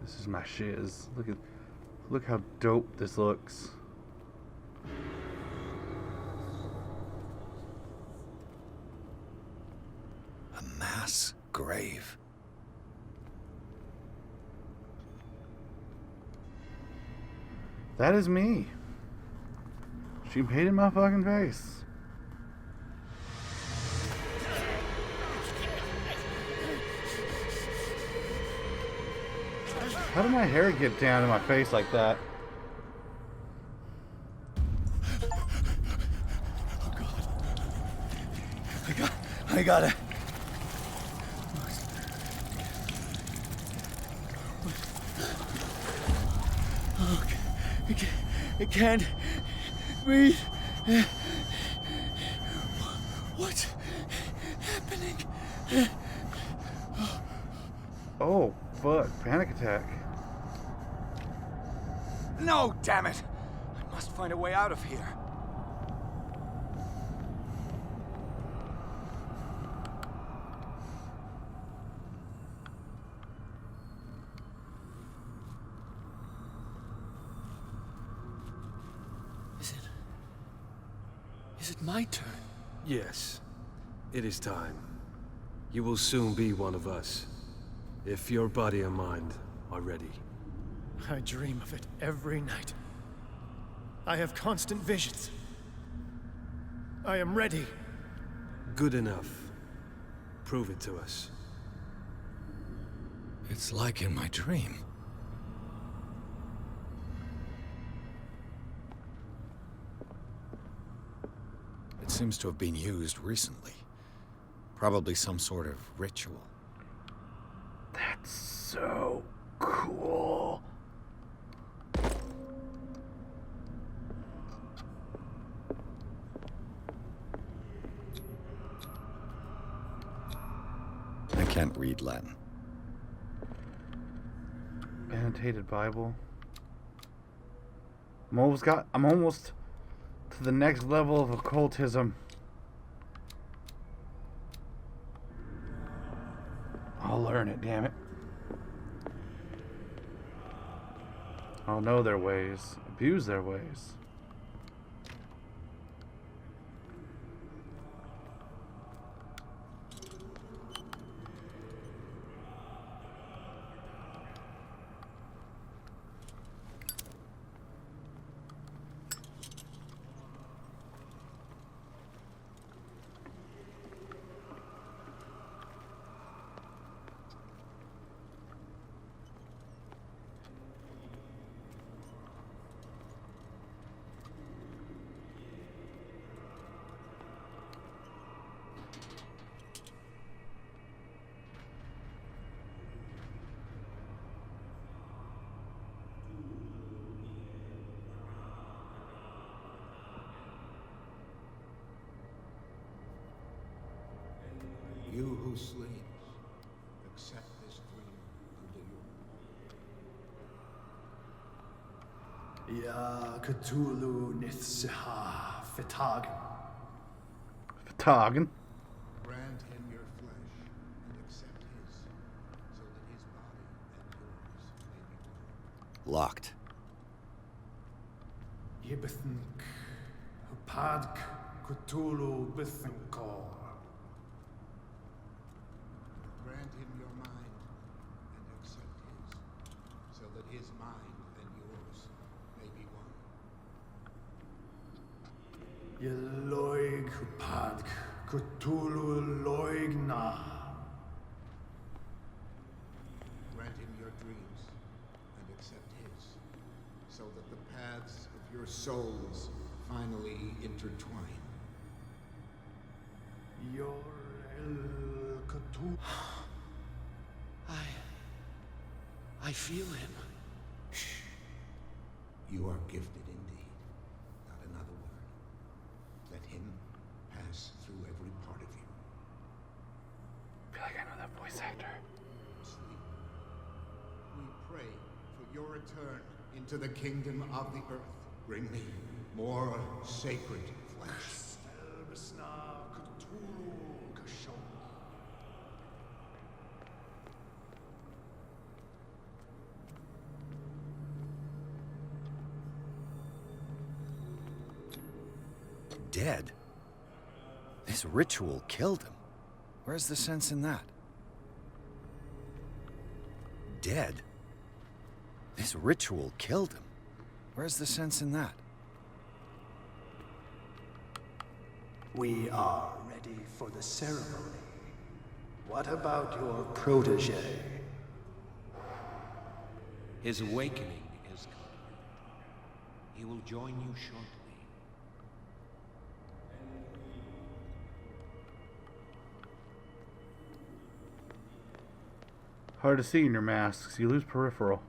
This is my shiz. Look how dope this looks. A mass grave. That is me. She painted my fucking face. How did my hair get down in my face like that? Oh God. I got it. Oh, I can't breathe. What's happening? Oh, fuck. Panic attack. No, damn it! I must find a way out of here. Is it my turn? Yes. It is time. You will soon be one of us. If your body and mind are ready. I dream of it every night. I have constant visions. I am ready. Good enough. Prove it to us. It's like in my dream. It seems to have been used recently. Probably some sort of ritual. That's so cool. I can't read Latin. Annotated Bible. I'm almost to the next level of occultism. I'll learn it, damn it. I'll know their ways, abuse their ways. You who sleep, accept this dream Ya Cthulhu Nithsiha Fitagen. Fitagen. Grant him your flesh and accept his, so that his body and yours may be one. Locked. Yibithink Hupadk Cthulhu Bithinkor. Grant him your mind and accept his, so that his mind and yours may be one. Yeloig Hupadk Cthulhu Loigna. Grant him your dreams and accept his, so that the paths of your souls finally intertwine. Your El Cthulhu. I feel him. You are gifted indeed. Not another word. Let him pass through every part of you. I feel like I know that voice actor. Sleep. We pray for your return into the kingdom of the earth. Bring me more sacred flesh. Dead? This ritual killed him. Where's the sense in that? Dead? This ritual killed him. Where's the sense in that? We are ready for the ceremony. What about your protege? His awakening is coming. He will join you shortly. Hard to see in your masks. You lose peripheral.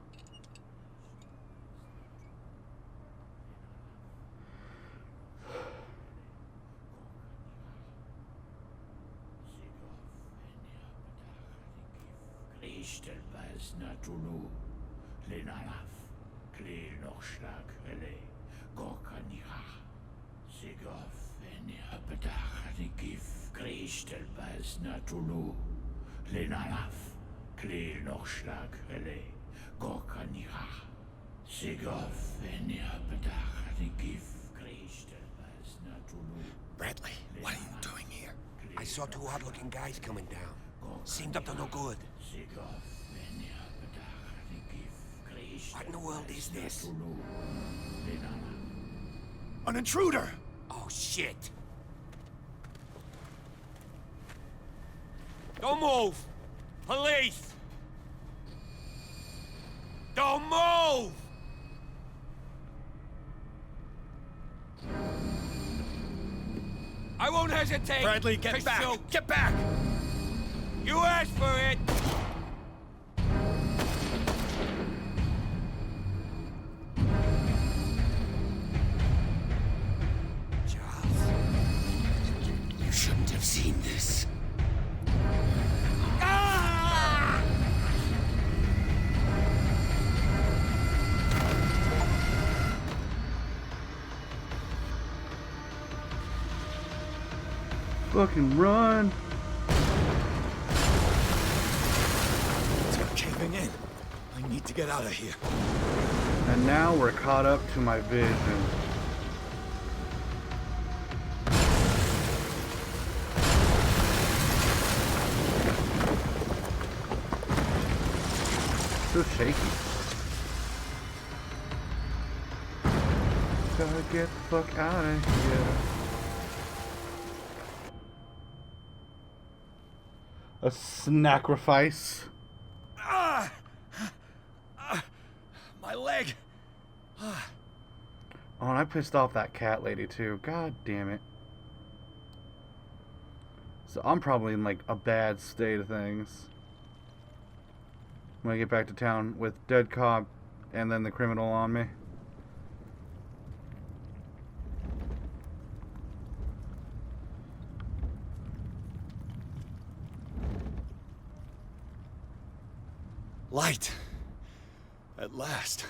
Bradley, what are you doing here? I saw two odd-looking guys coming down. Seemed up to no good. What in the world is this? An intruder! Oh, shit! Don't move! Police! Don't move! I won't hesitate! Bradley, get to back! shoot. Get back! You asked for it! Charles, You shouldn't have seen this. Ah! Fucking run! It's caving in. I need to get out of here. And now we're caught up to my vision. So shaky. Gotta get the fuck out of here. A sacrifice. My leg! Oh, and I pissed off that cat lady too. God damn it. So I'm probably in like a bad state of things when I get back to town with dead cop and then the criminal on me. Light. At last.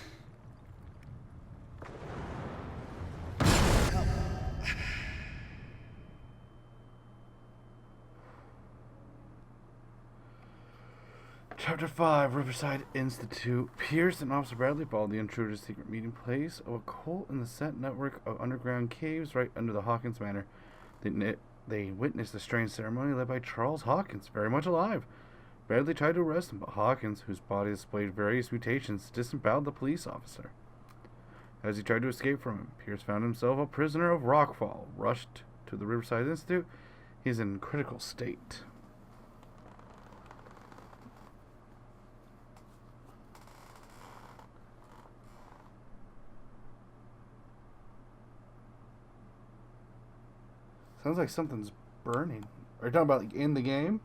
Chapter 5, Riverside Institute. Pierce and Officer Bradley followed the intruder's secret meeting place of a cult in the set network of underground caves right under the Hawkins Manor. They witnessed a strange ceremony led by Charles Hawkins, very much alive. Bradley tried to arrest him, but Hawkins, whose body displayed various mutations, disemboweled the police officer. As he tried to escape from him, Pierce found himself a prisoner of Rockfall. Rushed to the Riverside Institute, he is in critical state. Sounds like something's burning. Are you talking about like in the game?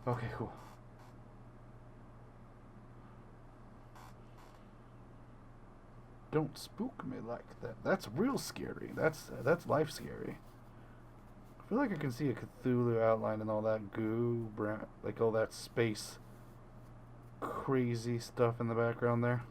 Okay, cool. Don't spook me like that. That's real scary. That's life scary. I feel like I can see a Cthulhu outline and all that goo, brown, like all that space crazy stuff in the background there.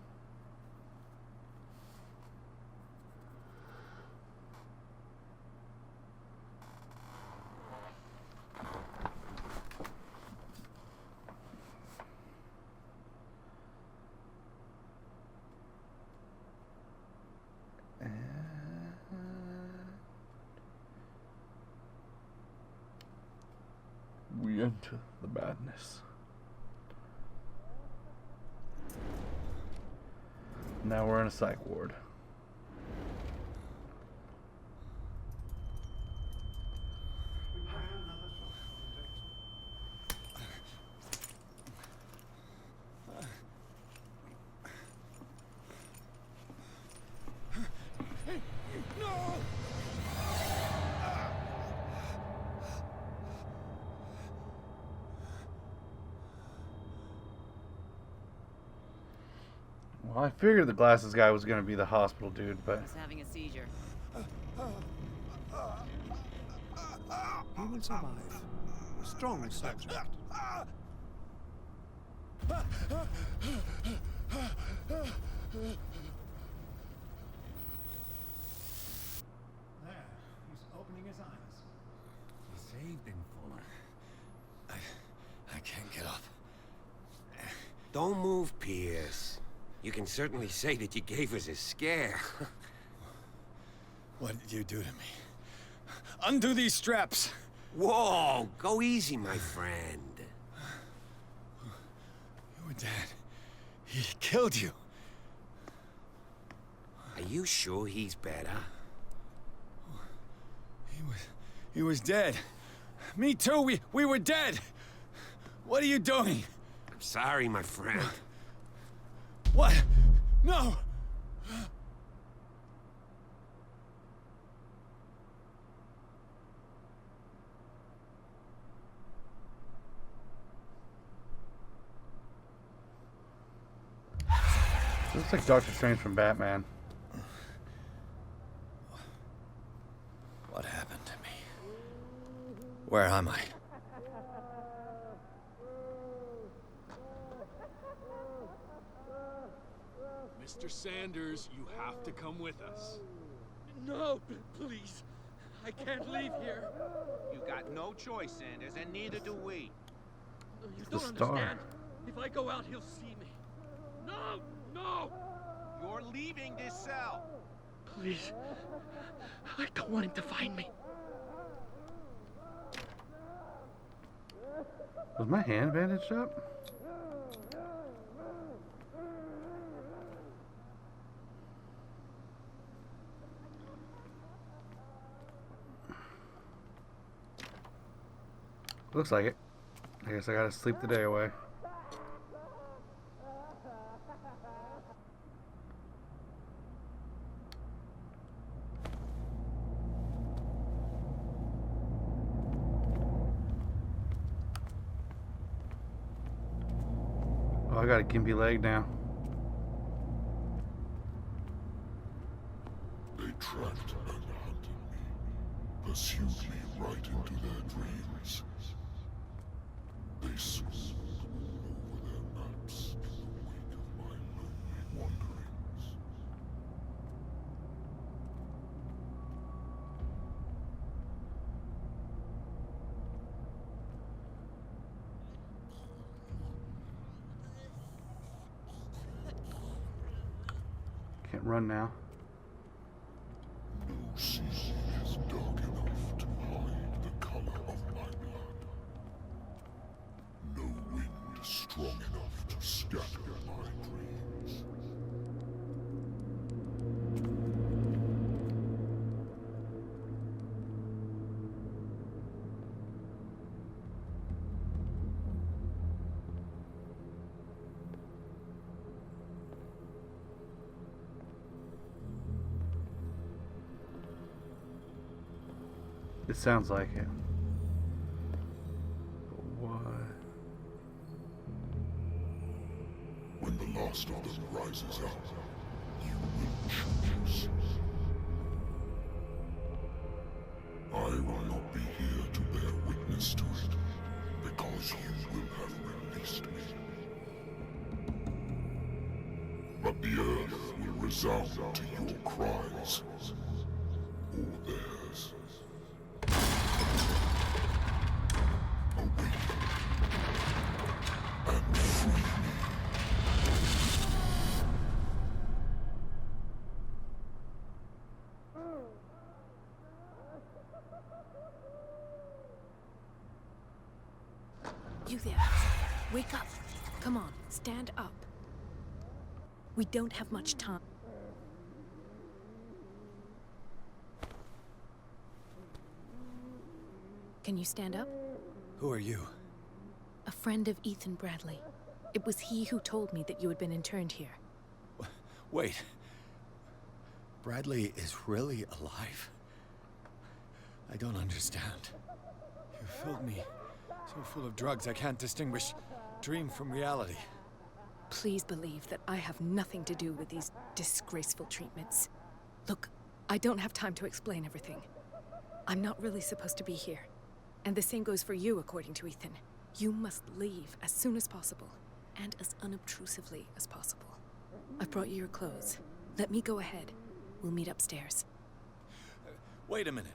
into the madness. Now we're in a psych ward. Well, I figured the glasses guy was going to be the hospital dude, but... He's having a seizure. He will survive. Strong subject. There, he's opening his eyes. You saved him, Fuller. I can't get up. Don't move, Pierce. You can certainly say that you gave us a scare. What did you do to me? Undo these straps! Whoa, go easy, my friend. You were dead. He killed you. Are you sure he's better? He was dead. Me too, we were dead. What are you doing? I'm sorry, my friend. What? No! Looks like Doctor Strange from Batman. What happened to me? Where am I? Mr. Sanders, you have to come with us. No, please. I can't leave here. You got no choice, Sanders, and neither do we. You The don't Star. understand. If I go out, he'll see me. No! No! You're leaving this cell. Please. I don't want him to find me. Was my hand bandaged up? Looks like it. I guess I gotta sleep the day away. Oh, I got a gimpy leg now. They tracked and hunted me, pursued me right into their dreams. They swooped all over their maps in the wake of my lonely wanderings. Can't run now. No sea is dark enough to hide the color of my blood. No wind strong enough to scatter my dreams. It sounds like it. But what? When the last of them rises up, you will choose. I will not be here to bear witness to it, because you will have released me. But the earth will resound to your cries, or theirs. Awake and free me. You there. Wake up. Come on, stand up. We don't have much time. Can you stand up? Who are you? A friend of Ethan Bradley. It was he who told me that you had been interned here. Wait. Bradley is really alive? I don't understand. You filled me so full of drugs I can't distinguish dream from reality. Please believe that I have nothing to do with these disgraceful treatments. Look, I don't have time to explain everything. I'm not really supposed to be here. And the same goes for you, according to Ethan. You must leave as soon as possible, and as unobtrusively as possible. I've brought you your clothes. Let me go ahead. We'll meet upstairs. Wait a minute.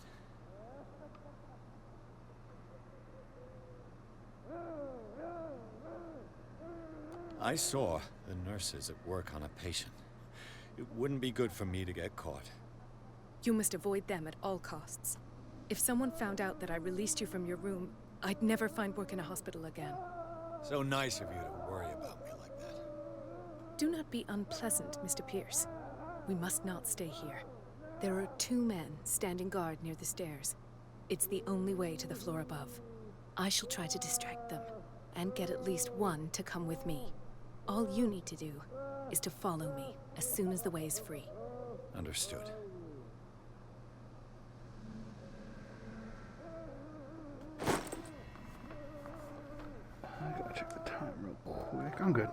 I saw the nurses at work on a patient. It wouldn't be good for me to get caught. You must avoid them at all costs. If someone found out that I released you from your room, I'd never find work in a hospital again. So nice of you to worry about me like that. Do not be unpleasant, Mr. Pierce. We must not stay here. There are 2 men standing guard near the stairs. It's the only way to the floor above. I shall try to distract them, and get at least one to come with me. All you need to do is to follow me as soon as the way is free. Understood. I gotta check the time real quick. I'm good.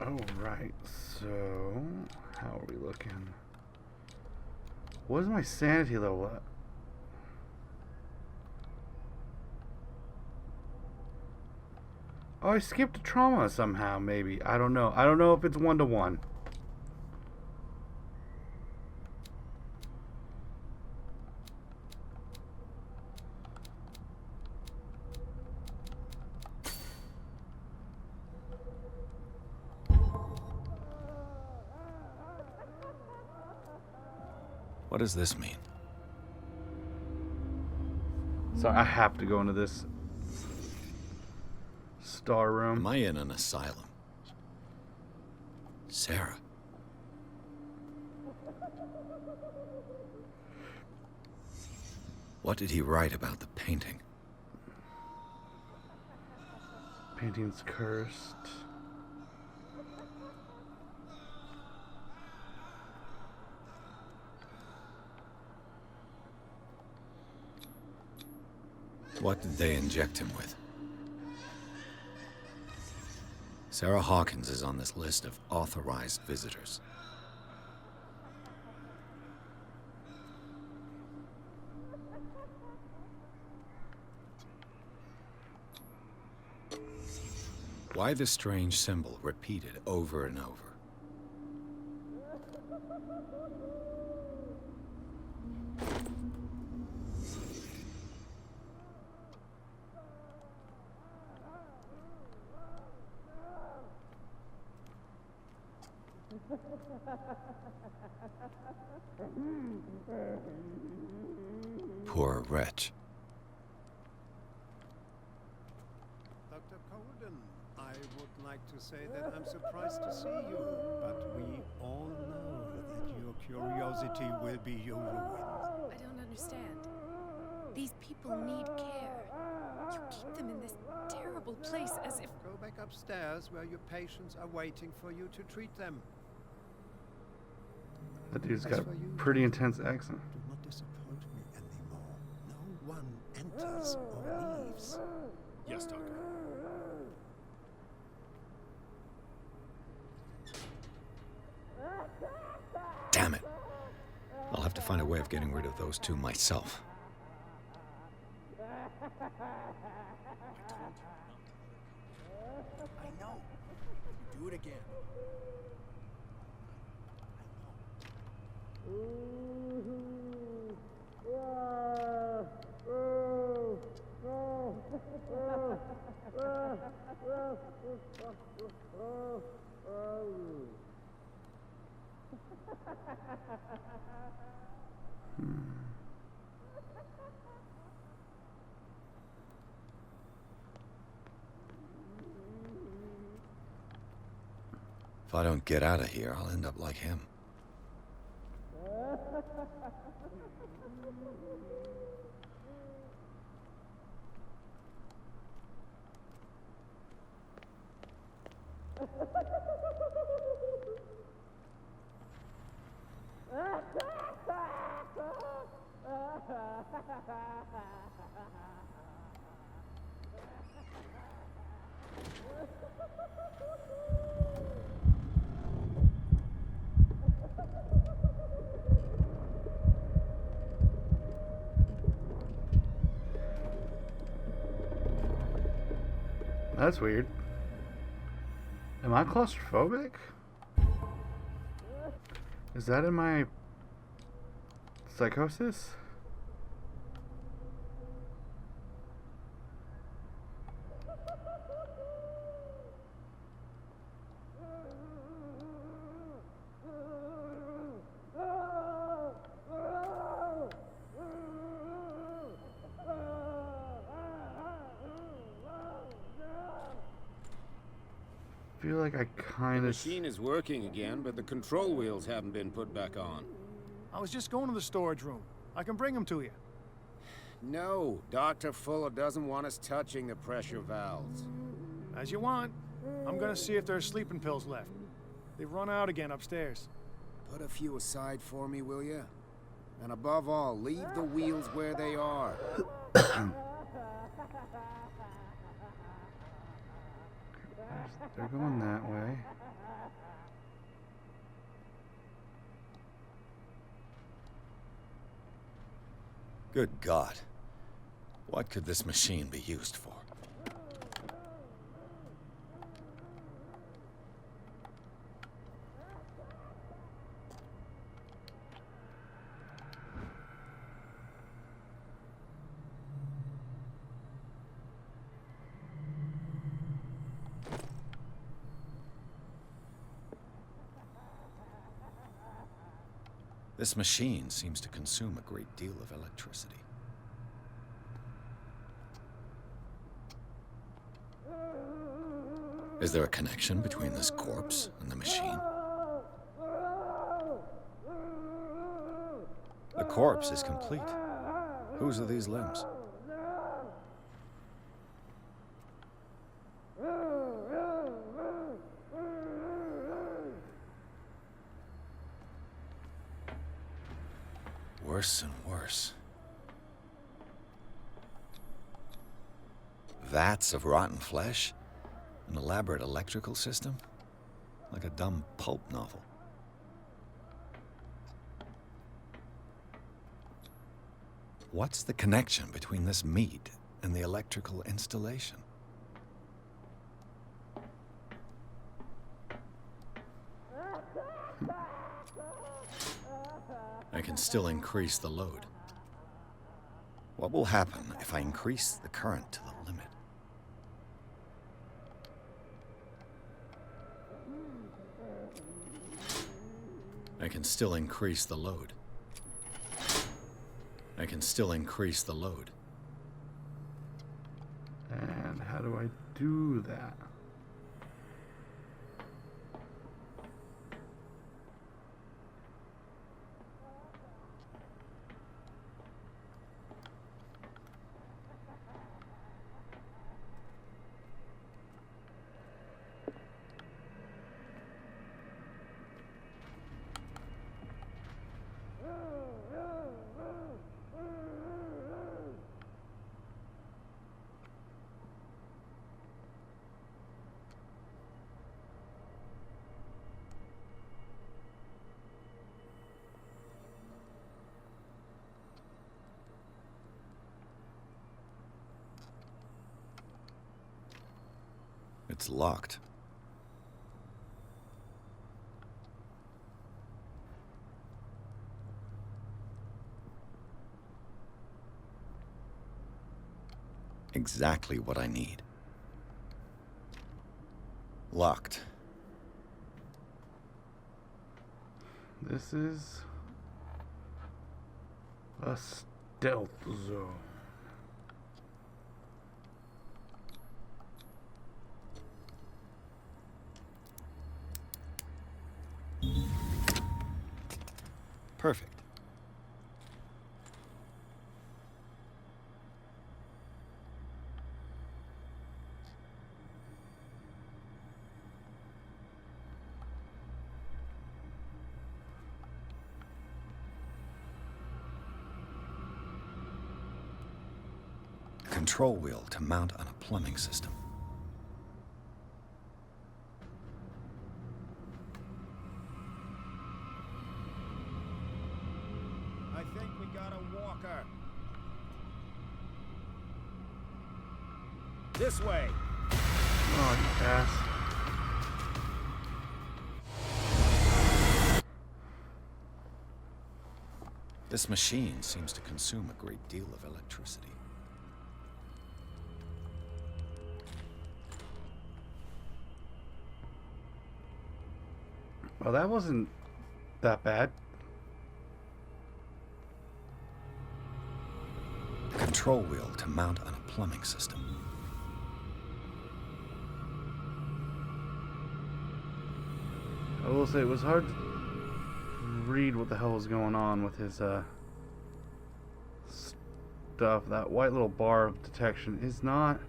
Alright, so how are we looking? What is my sanity level at? Oh, I skipped trauma somehow, maybe. I don't know. I don't know if it's 1-to-1. What does this mean? So I have to go into this star room. Am I in an asylum? Sarah. What did he write about the painting? Painting's cursed. What did they inject him with? Sarah Hawkins is on this list of authorized visitors. Why the strange symbol repeated over and over? Poor wretch. Dr. Colden, I would like to say that I'm surprised to see you, but we all know that your curiosity will be your ruin. I don't understand. These people need care. You keep them in this terrible place as if... Go back upstairs where your patients are waiting for you to treat them. That dude's got a pretty intense accent. Do not disappoint me anymore. No one enters or leaves. Yes, Doctor. Damn it. I'll have to find a way of getting rid of those 2 myself. I know. Do it again. If I don't get out of here, I'll end up like him. That's weird. Am I claustrophobic? Is that in my psychosis? I feel like I kind The of... machine is working again, but the control wheels haven't been put back on. I was just going to the storage room. I can bring them to you. No, Dr. Fuller doesn't want us touching the pressure valves. As you want. I'm gonna see if there's sleeping pills left. They've run out again upstairs. Put a few aside for me, will you? And above all, leave the wheels where they are. They're going that way. Good God. What could this machine be used for? This machine seems to consume a great deal of electricity. Is there a connection between this corpse and the machine? The corpse is complete. Whose are these limbs? Worse and worse. Vats of rotten flesh? An elaborate electrical system? Like a dumb pulp novel. What's the connection between this meat and the electrical installation? I can still increase the load. What will happen if I increase the current to the limit? I can still increase the load. I can still increase the load. And how do I do that? It's locked. Exactly what I need. Locked. This is a stealth zone. Perfect. Control wheel to mount on a plumbing system. I think we got a walker. This way. Oh, you ass. This machine seems to consume a great deal of electricity. Well, that wasn't that bad. Control wheel to mount on a plumbing system. I will say it was hard to read what the hell was going on with his stuff. That white little bar of detection is not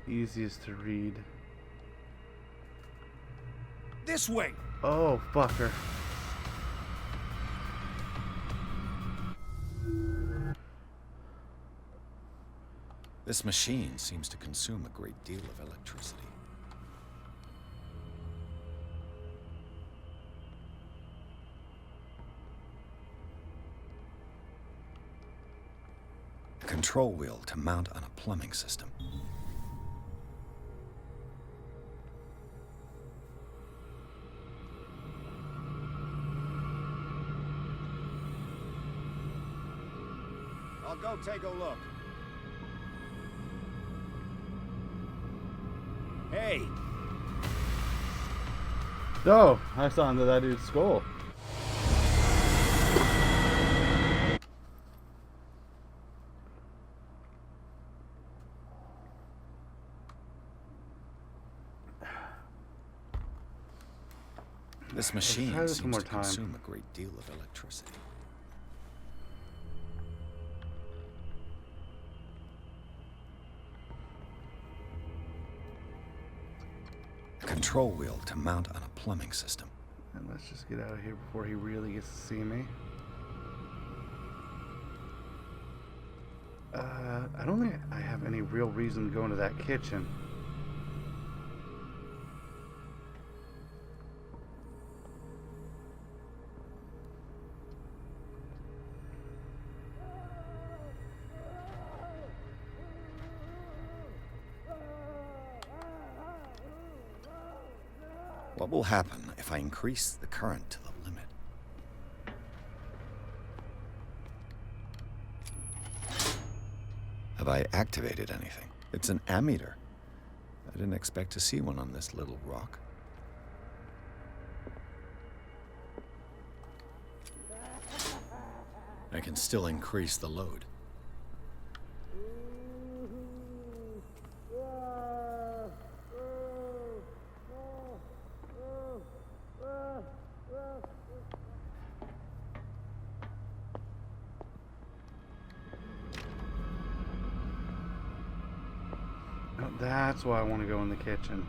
the easiest to read. This way. Oh, fucker. This machine seems to consume a great deal of electricity. Control wheel to mount on a plumbing system. I'll go take a look. Hey! Oh, I saw into that dude's skull. This machine try this one seems more to time. consume a great deal of electricity. Control wheel to mount on a plumbing system. And let's just get out of here before he really gets to see me. I don't think I have any real reason to go into that kitchen. What will happen if I increase the current to the limit? Have I activated anything? It's an ammeter. I didn't expect to see one on this little rock. I can still increase the load. That's why I want to go in the kitchen.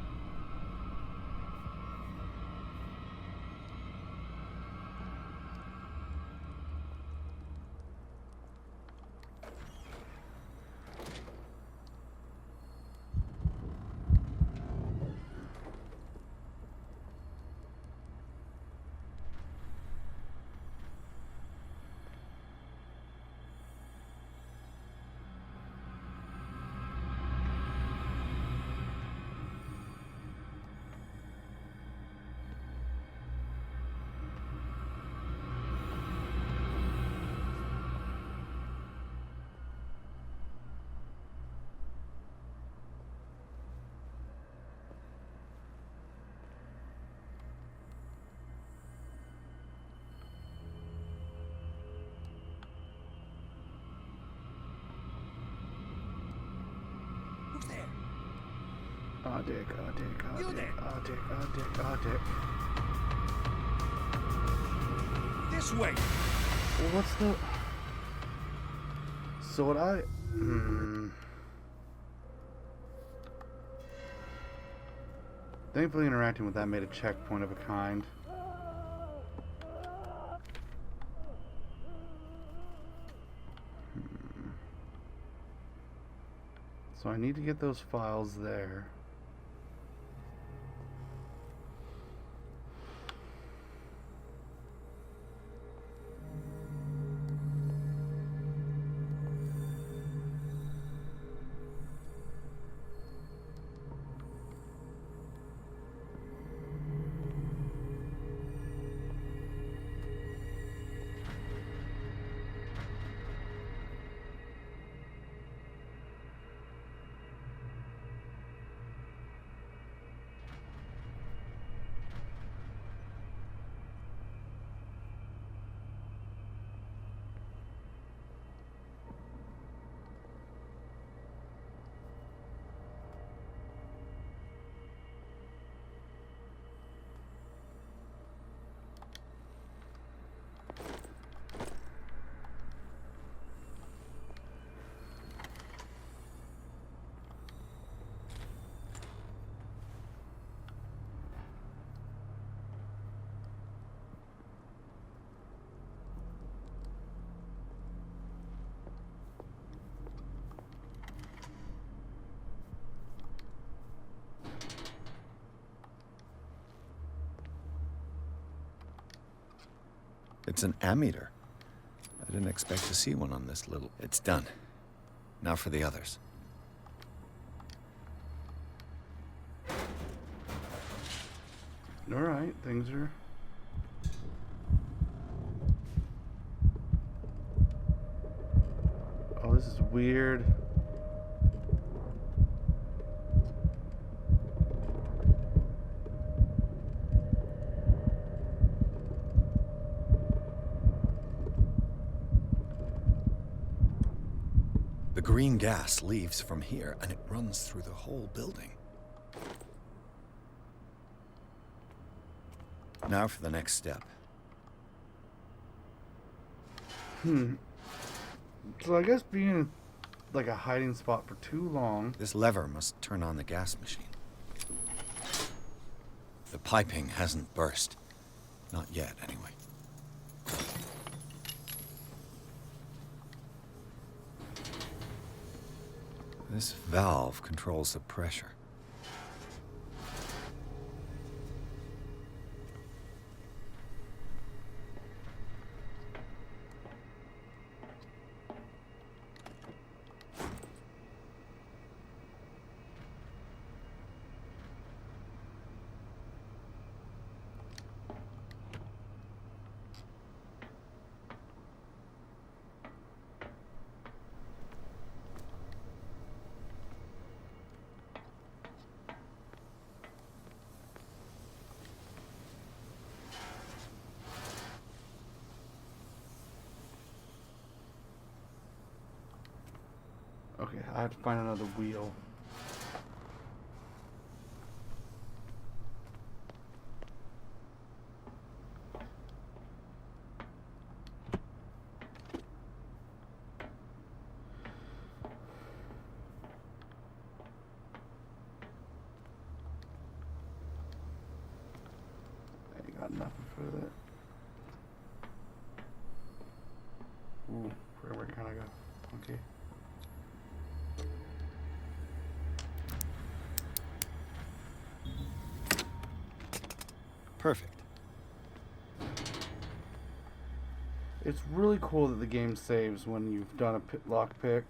dick, oh dick, oh dick, oh dick, oh dick, oh dick. This way! Well, what's the... So what I... Thankfully interacting with that made a checkpoint of a kind. So I need to get those files there. It's an ammeter. I didn't expect to see one on this little... It's done. Now for the others. Alright, things are... Oh, this is weird. The green gas leaves from here, and it runs through the whole building. Now for the next step. So I guess being in like a hiding spot for too long... This lever must turn on the gas machine. The piping hasn't burst. Not yet, anyway. This valve controls the pressure. Okay, I have to find another wheel. I ain't got nothing for that. Ooh, where can I go? Okay. Perfect. It's really cool that the game saves when you've done a lockpick.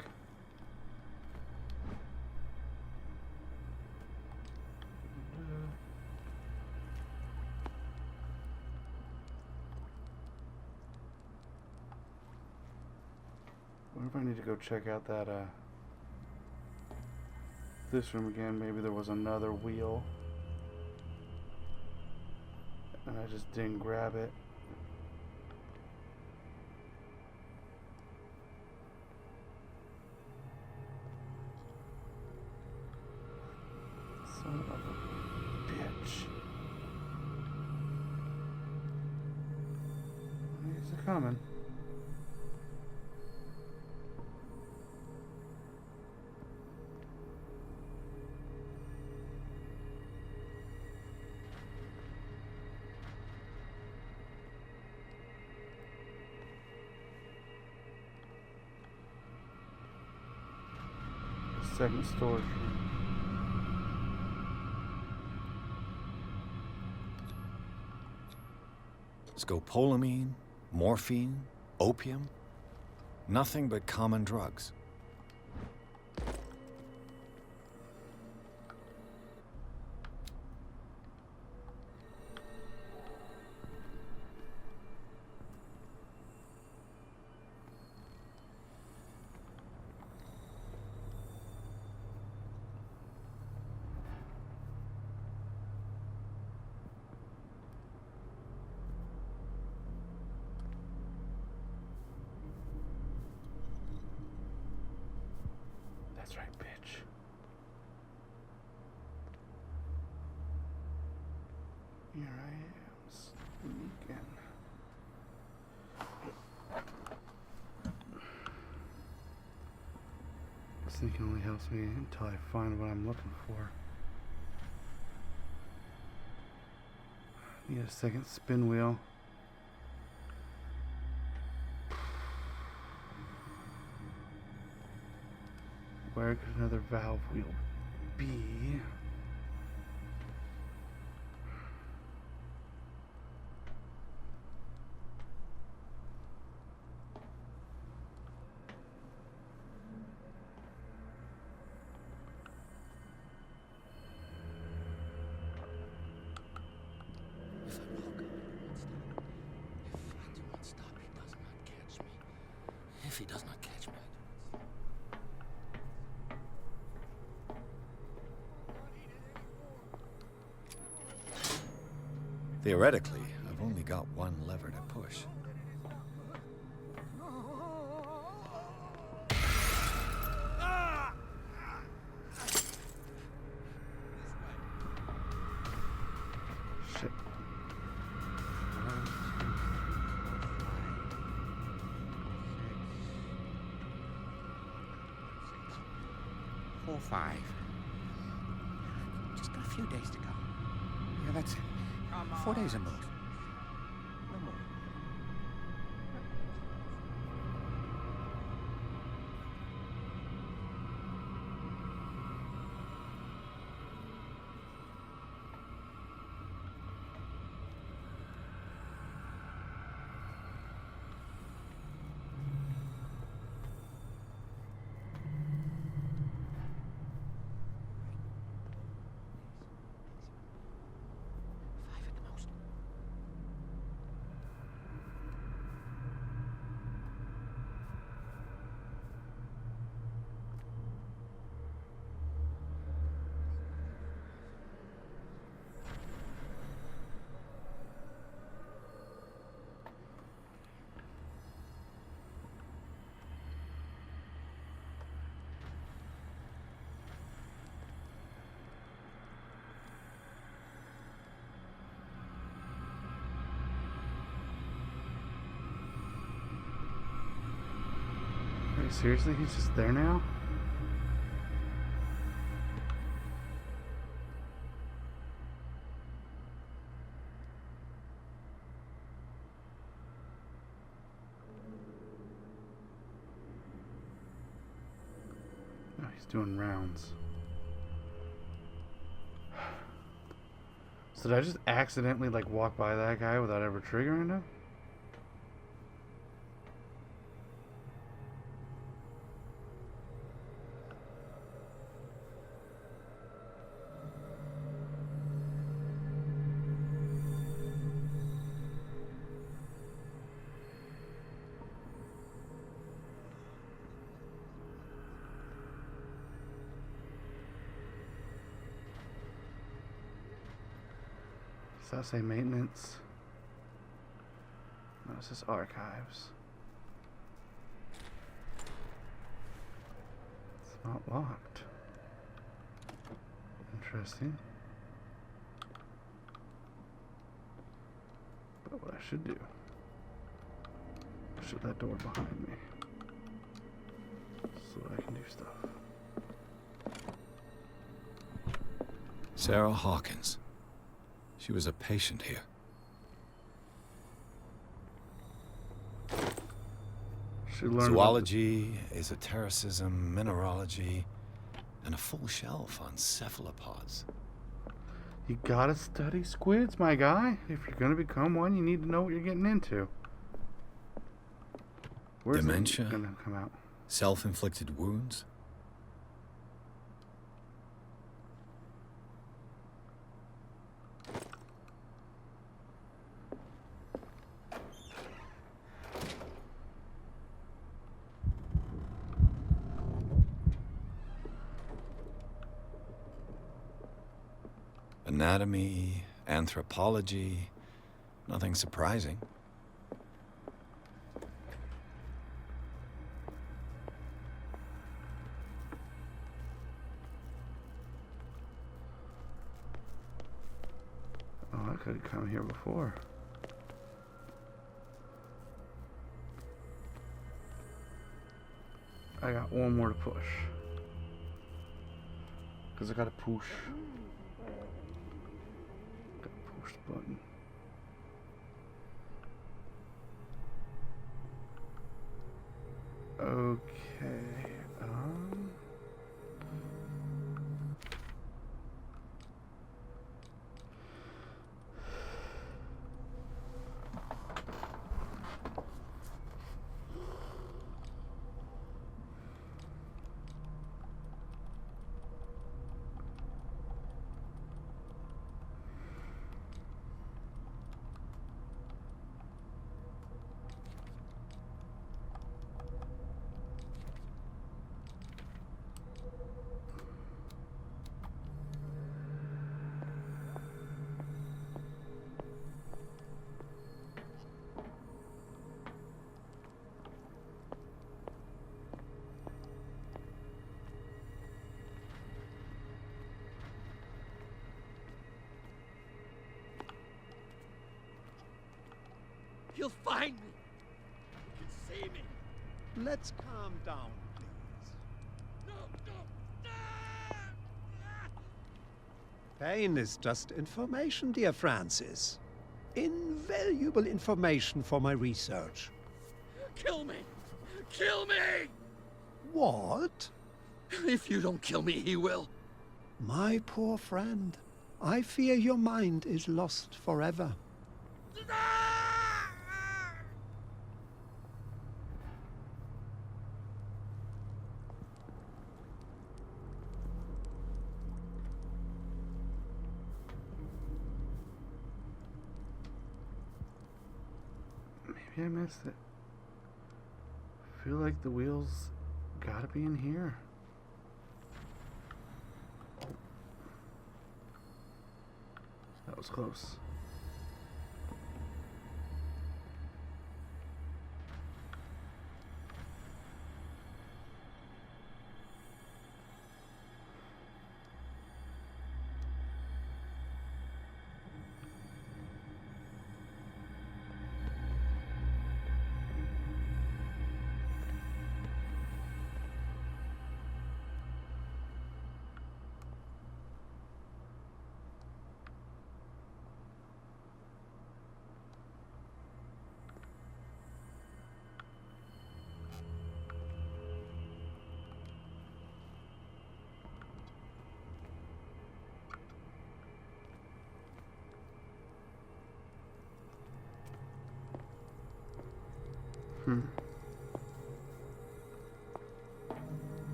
What if I need to go check out that this room again? Maybe there was another wheel and I just didn't grab it. So coming. Second storage room. Scopolamine, morphine, opium. Nothing but common drugs. That's right, bitch. Here I am, sneaking. Sneaking only helps me until I find what I'm looking for. Need a second spin wheel. Where could another valve wheel be? If he does not catch me. Theoretically, I've only got one lever to push. Shit. 4, 5. Just got a few days to go. Yeah, that's it. 4 days at most. No more. Wait, seriously? He's just there now? No, he's doing rounds. So did I just accidentally like walk by that guy without ever triggering him? Does that say maintenance? No, it says archives. It's not locked. Interesting. But what I should do Shut that door behind me. So I can do stuff. Sarah Hawkins. She was a patient here. She learned Zoology, esotericism, mineralogy, and a full shelf on cephalopods. You gotta study squids, my guy. If you're gonna become one, you need to know what you're getting into. Where's Dementia? it gonna come out? Self-inflicted wounds? Anatomy, anthropology, nothing surprising. Oh, I could have come here before. I got one more to push. Because I gotta push. Gotta push the button. Okay. He'll find me. He can see me. Let's calm down, please. No. Pain is just information, dear Francis. Invaluable information for my research. Kill me. Kill me. What? If you don't kill me, he will. My poor friend, I fear your mind is lost forever. Maybe I missed it. I feel like the wheels gotta be in here. Oh. That was close.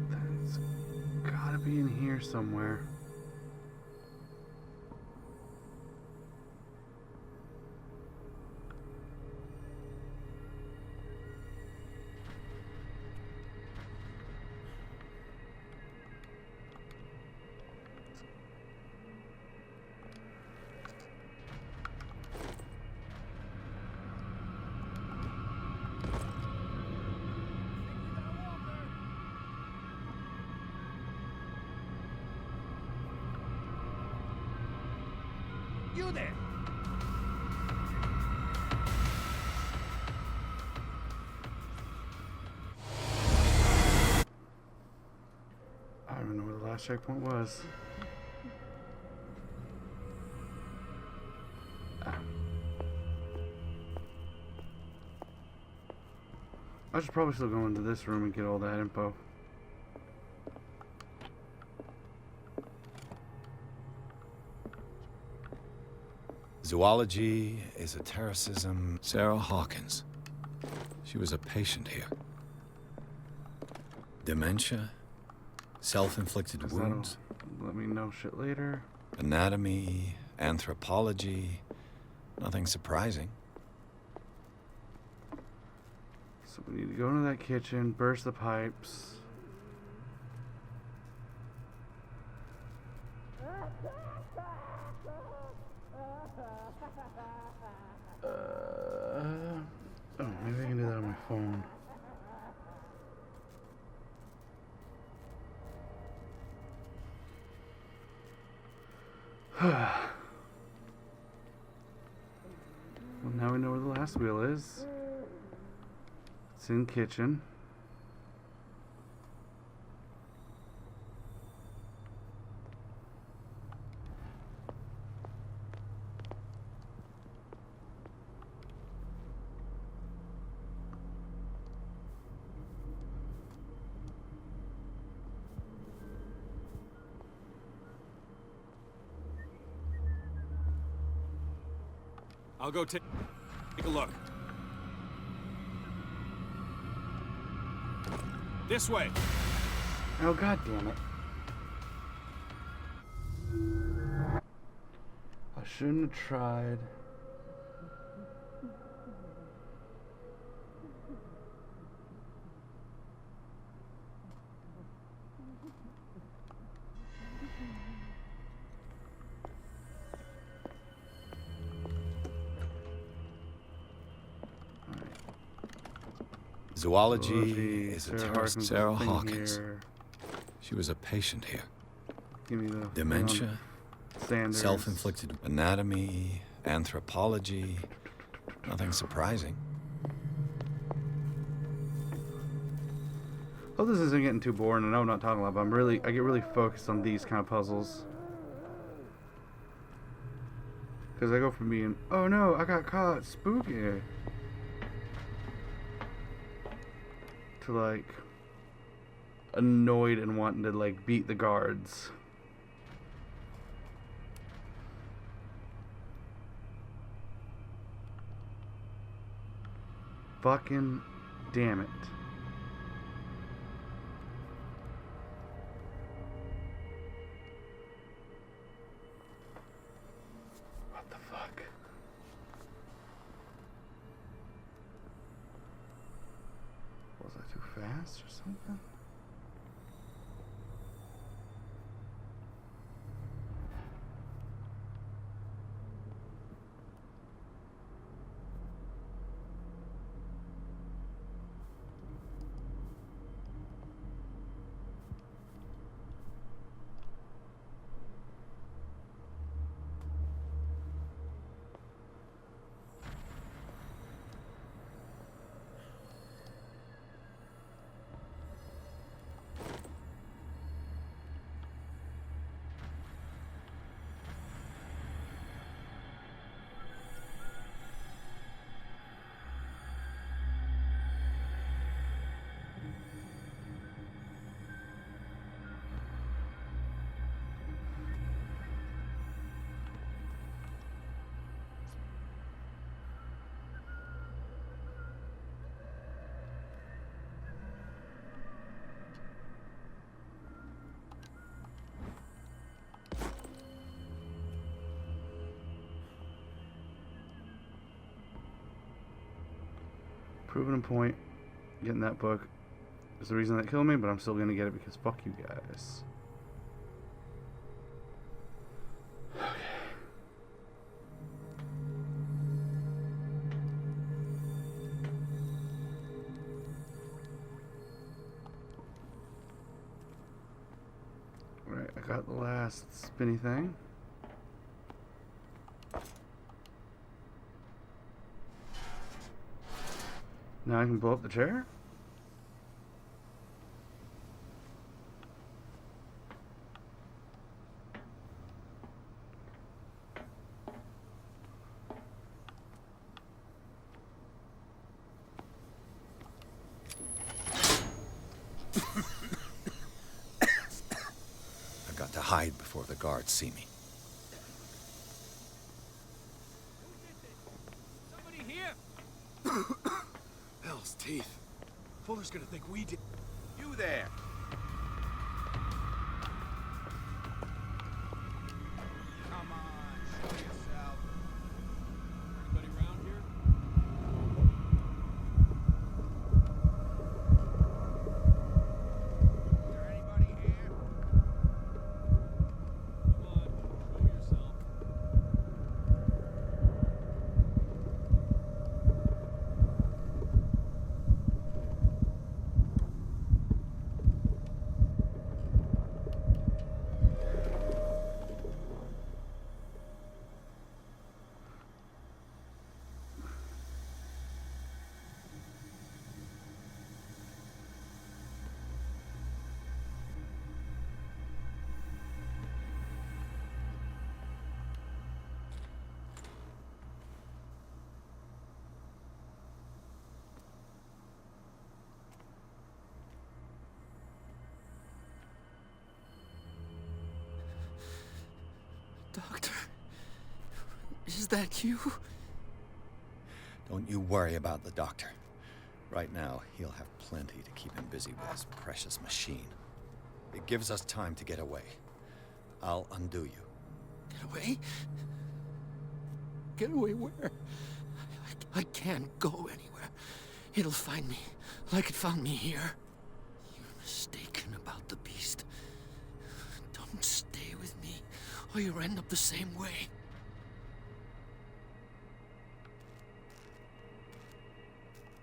That's gotta be in here somewhere. You there. last checkpoint was. I should probably still go into this room and get all that info. Zoology, esotericism. Sarah Hawkins. She was a patient here. Dementia, self-inflicted wounds. Let me know shit later. Anatomy, anthropology. Nothing surprising. So we need to go into that kitchen, burst the pipes. Oh, maybe I can do that on my phone. Well, now we know where the last wheel is. It's in kitchen. I'll go take a look. This way. Oh, god damn it. I shouldn't have tried. Zoology, esotericism. Sarah thing Hawkins. here. She was a patient here. Give me the Dementia, Sanders. self-inflicted anatomy, anthropology. Nothing surprising. Oh, this isn't getting too boring. I know I'm not talking a lot, but I get really focused on these kind of puzzles. Because I go from being, oh no, I got caught, spooky, to like annoyed and wanting to like beat the guards. Fucking damn it. What the fuck? Was I too fast or something? Proving a point, getting that book is the reason that killed me, but I'm still gonna get it because fuck you guys. Okay. Alright, I got the last spinny thing. Now I can blow up the chair? hide before the guards see me. Somebody here! Hell's teeth. Fuller's gonna think we did. You there! Come on, show yourself. Anybody around here? Is there anybody here? Come on, show yourself. Doctor, is that you? Don't you worry about the doctor. Right now, he'll have plenty to keep him busy with his precious machine. It gives us time to get away. I'll undo you. Get away? Get away where? I can't go anywhere. It'll find me, like it found me here. You're mistaken about the beast. Don't stay with me, or you'll end up the same way.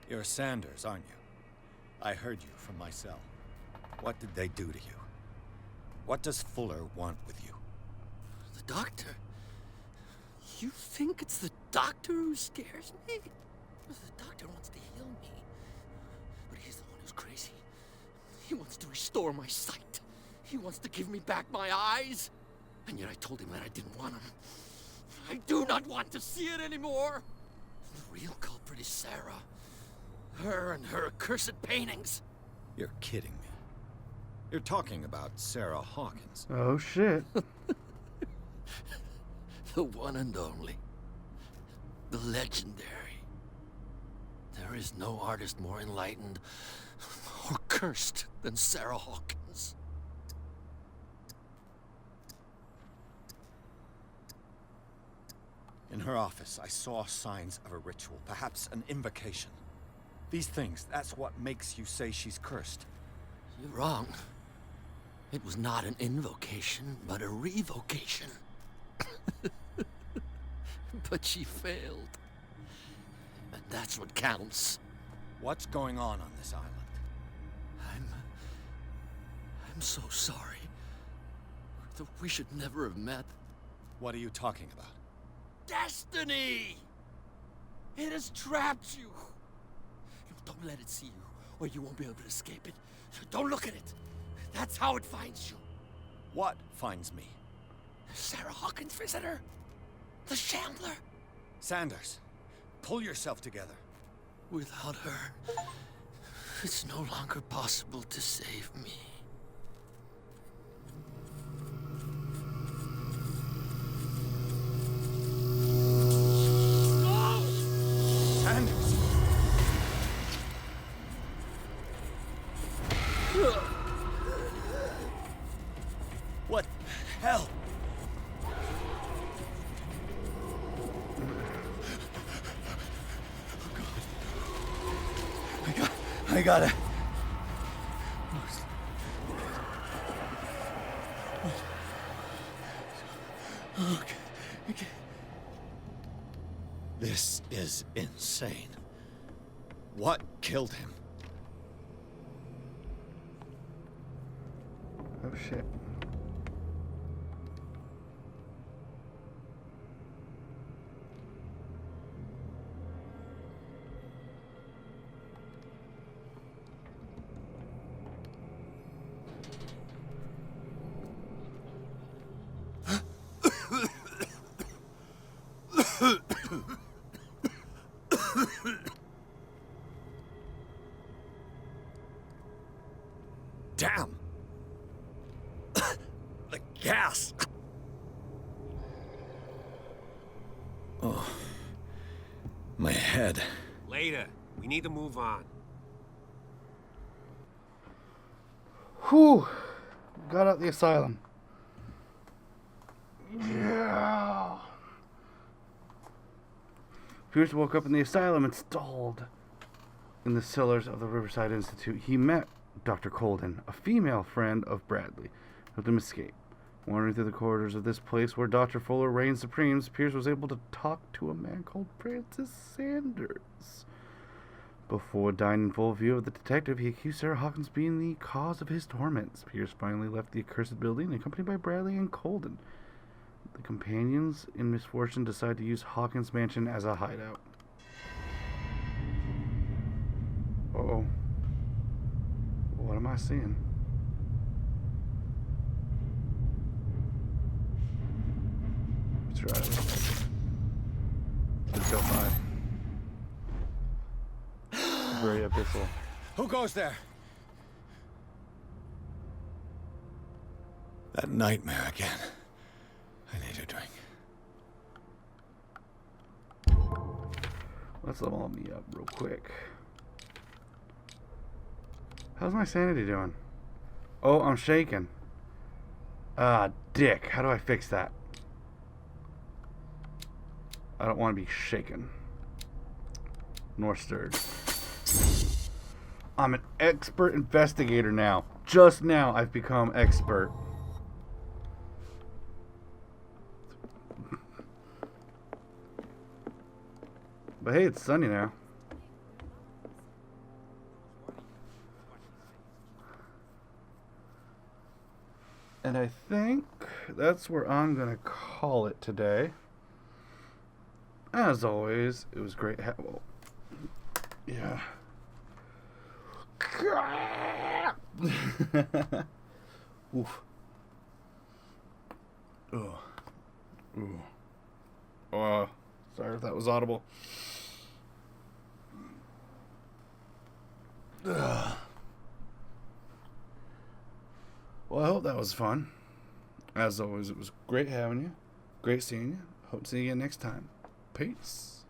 You're Sanders, aren't you? I heard you from my cell. What did they do to you? What does Fuller want with you? The doctor? You think it's the doctor who scares me? The doctor wants to heal me. But he's the one who's crazy. He wants to restore my sight. He wants to give me back my eyes. And yet I told him that I didn't want them. I do not want to see it anymore. The real culprit is Sarah. Her and her accursed paintings. You're kidding me. You're talking about Sarah Hawkins. Oh, shit. The one and only. The legendary. There is no artist more enlightened or cursed than Sarah Hawkins. In her office, I saw signs of a ritual, perhaps an invocation. These things, that's what makes you say she's cursed. You're wrong. It was not an invocation, but a revocation. But she failed. And that's what counts. What's going on this island? I'm so sorry. We should never have met. What are you talking about? Destiny! It has trapped you. Don't let it see you, or you won't be able to escape it. Don't look at it. That's how it finds you. What finds me? Sarah Hawkins' visitor. The Shambler. Sanders, pull yourself together. Without her, it's no longer possible to save me. Sanders! What the hell? I gotta... Okay. This is insane. What killed him? Oh, shit. Damn! The gas! Oh. My head. Later. We need to move on. Whew. Got out the asylum. Yeah. Pierce woke up in the asylum installed in the cellars of the Riverside Institute. He met Dr. Colden, a female friend of Bradley, helped him escape. Wandering through the corridors of this place where Dr. Fuller reigned supreme, Pierce was able to talk to a man called Francis Sanders. Before dying in full view of the detective, he accused Sarah Hawkins of being the cause of his torments. Pierce finally left the accursed building, accompanied by Bradley and Colden. The companions in misfortune decide to use Hawkins' mansion as a hideout. Uh-oh. What am I seeing? Let's try it. Let's go 5. Very abyssal. Who goes there? That nightmare again. I need a drink. Let's level me up real quick. How's my sanity doing? Oh, I'm shaking. Ah, dick. How do I fix that? I don't want to be shaken. Nor stirred. I'm an expert investigator now. Just now I've become expert. But hey, it's sunny now. And I think that's where I'm going to call it today. As always, it was great. Well, yeah. Oof. Oh. Ooh. Sorry if that was audible. Ugh. Well, I hope that was fun. As always, it was great having you. Great seeing you. Hope to see you again next time. Peace.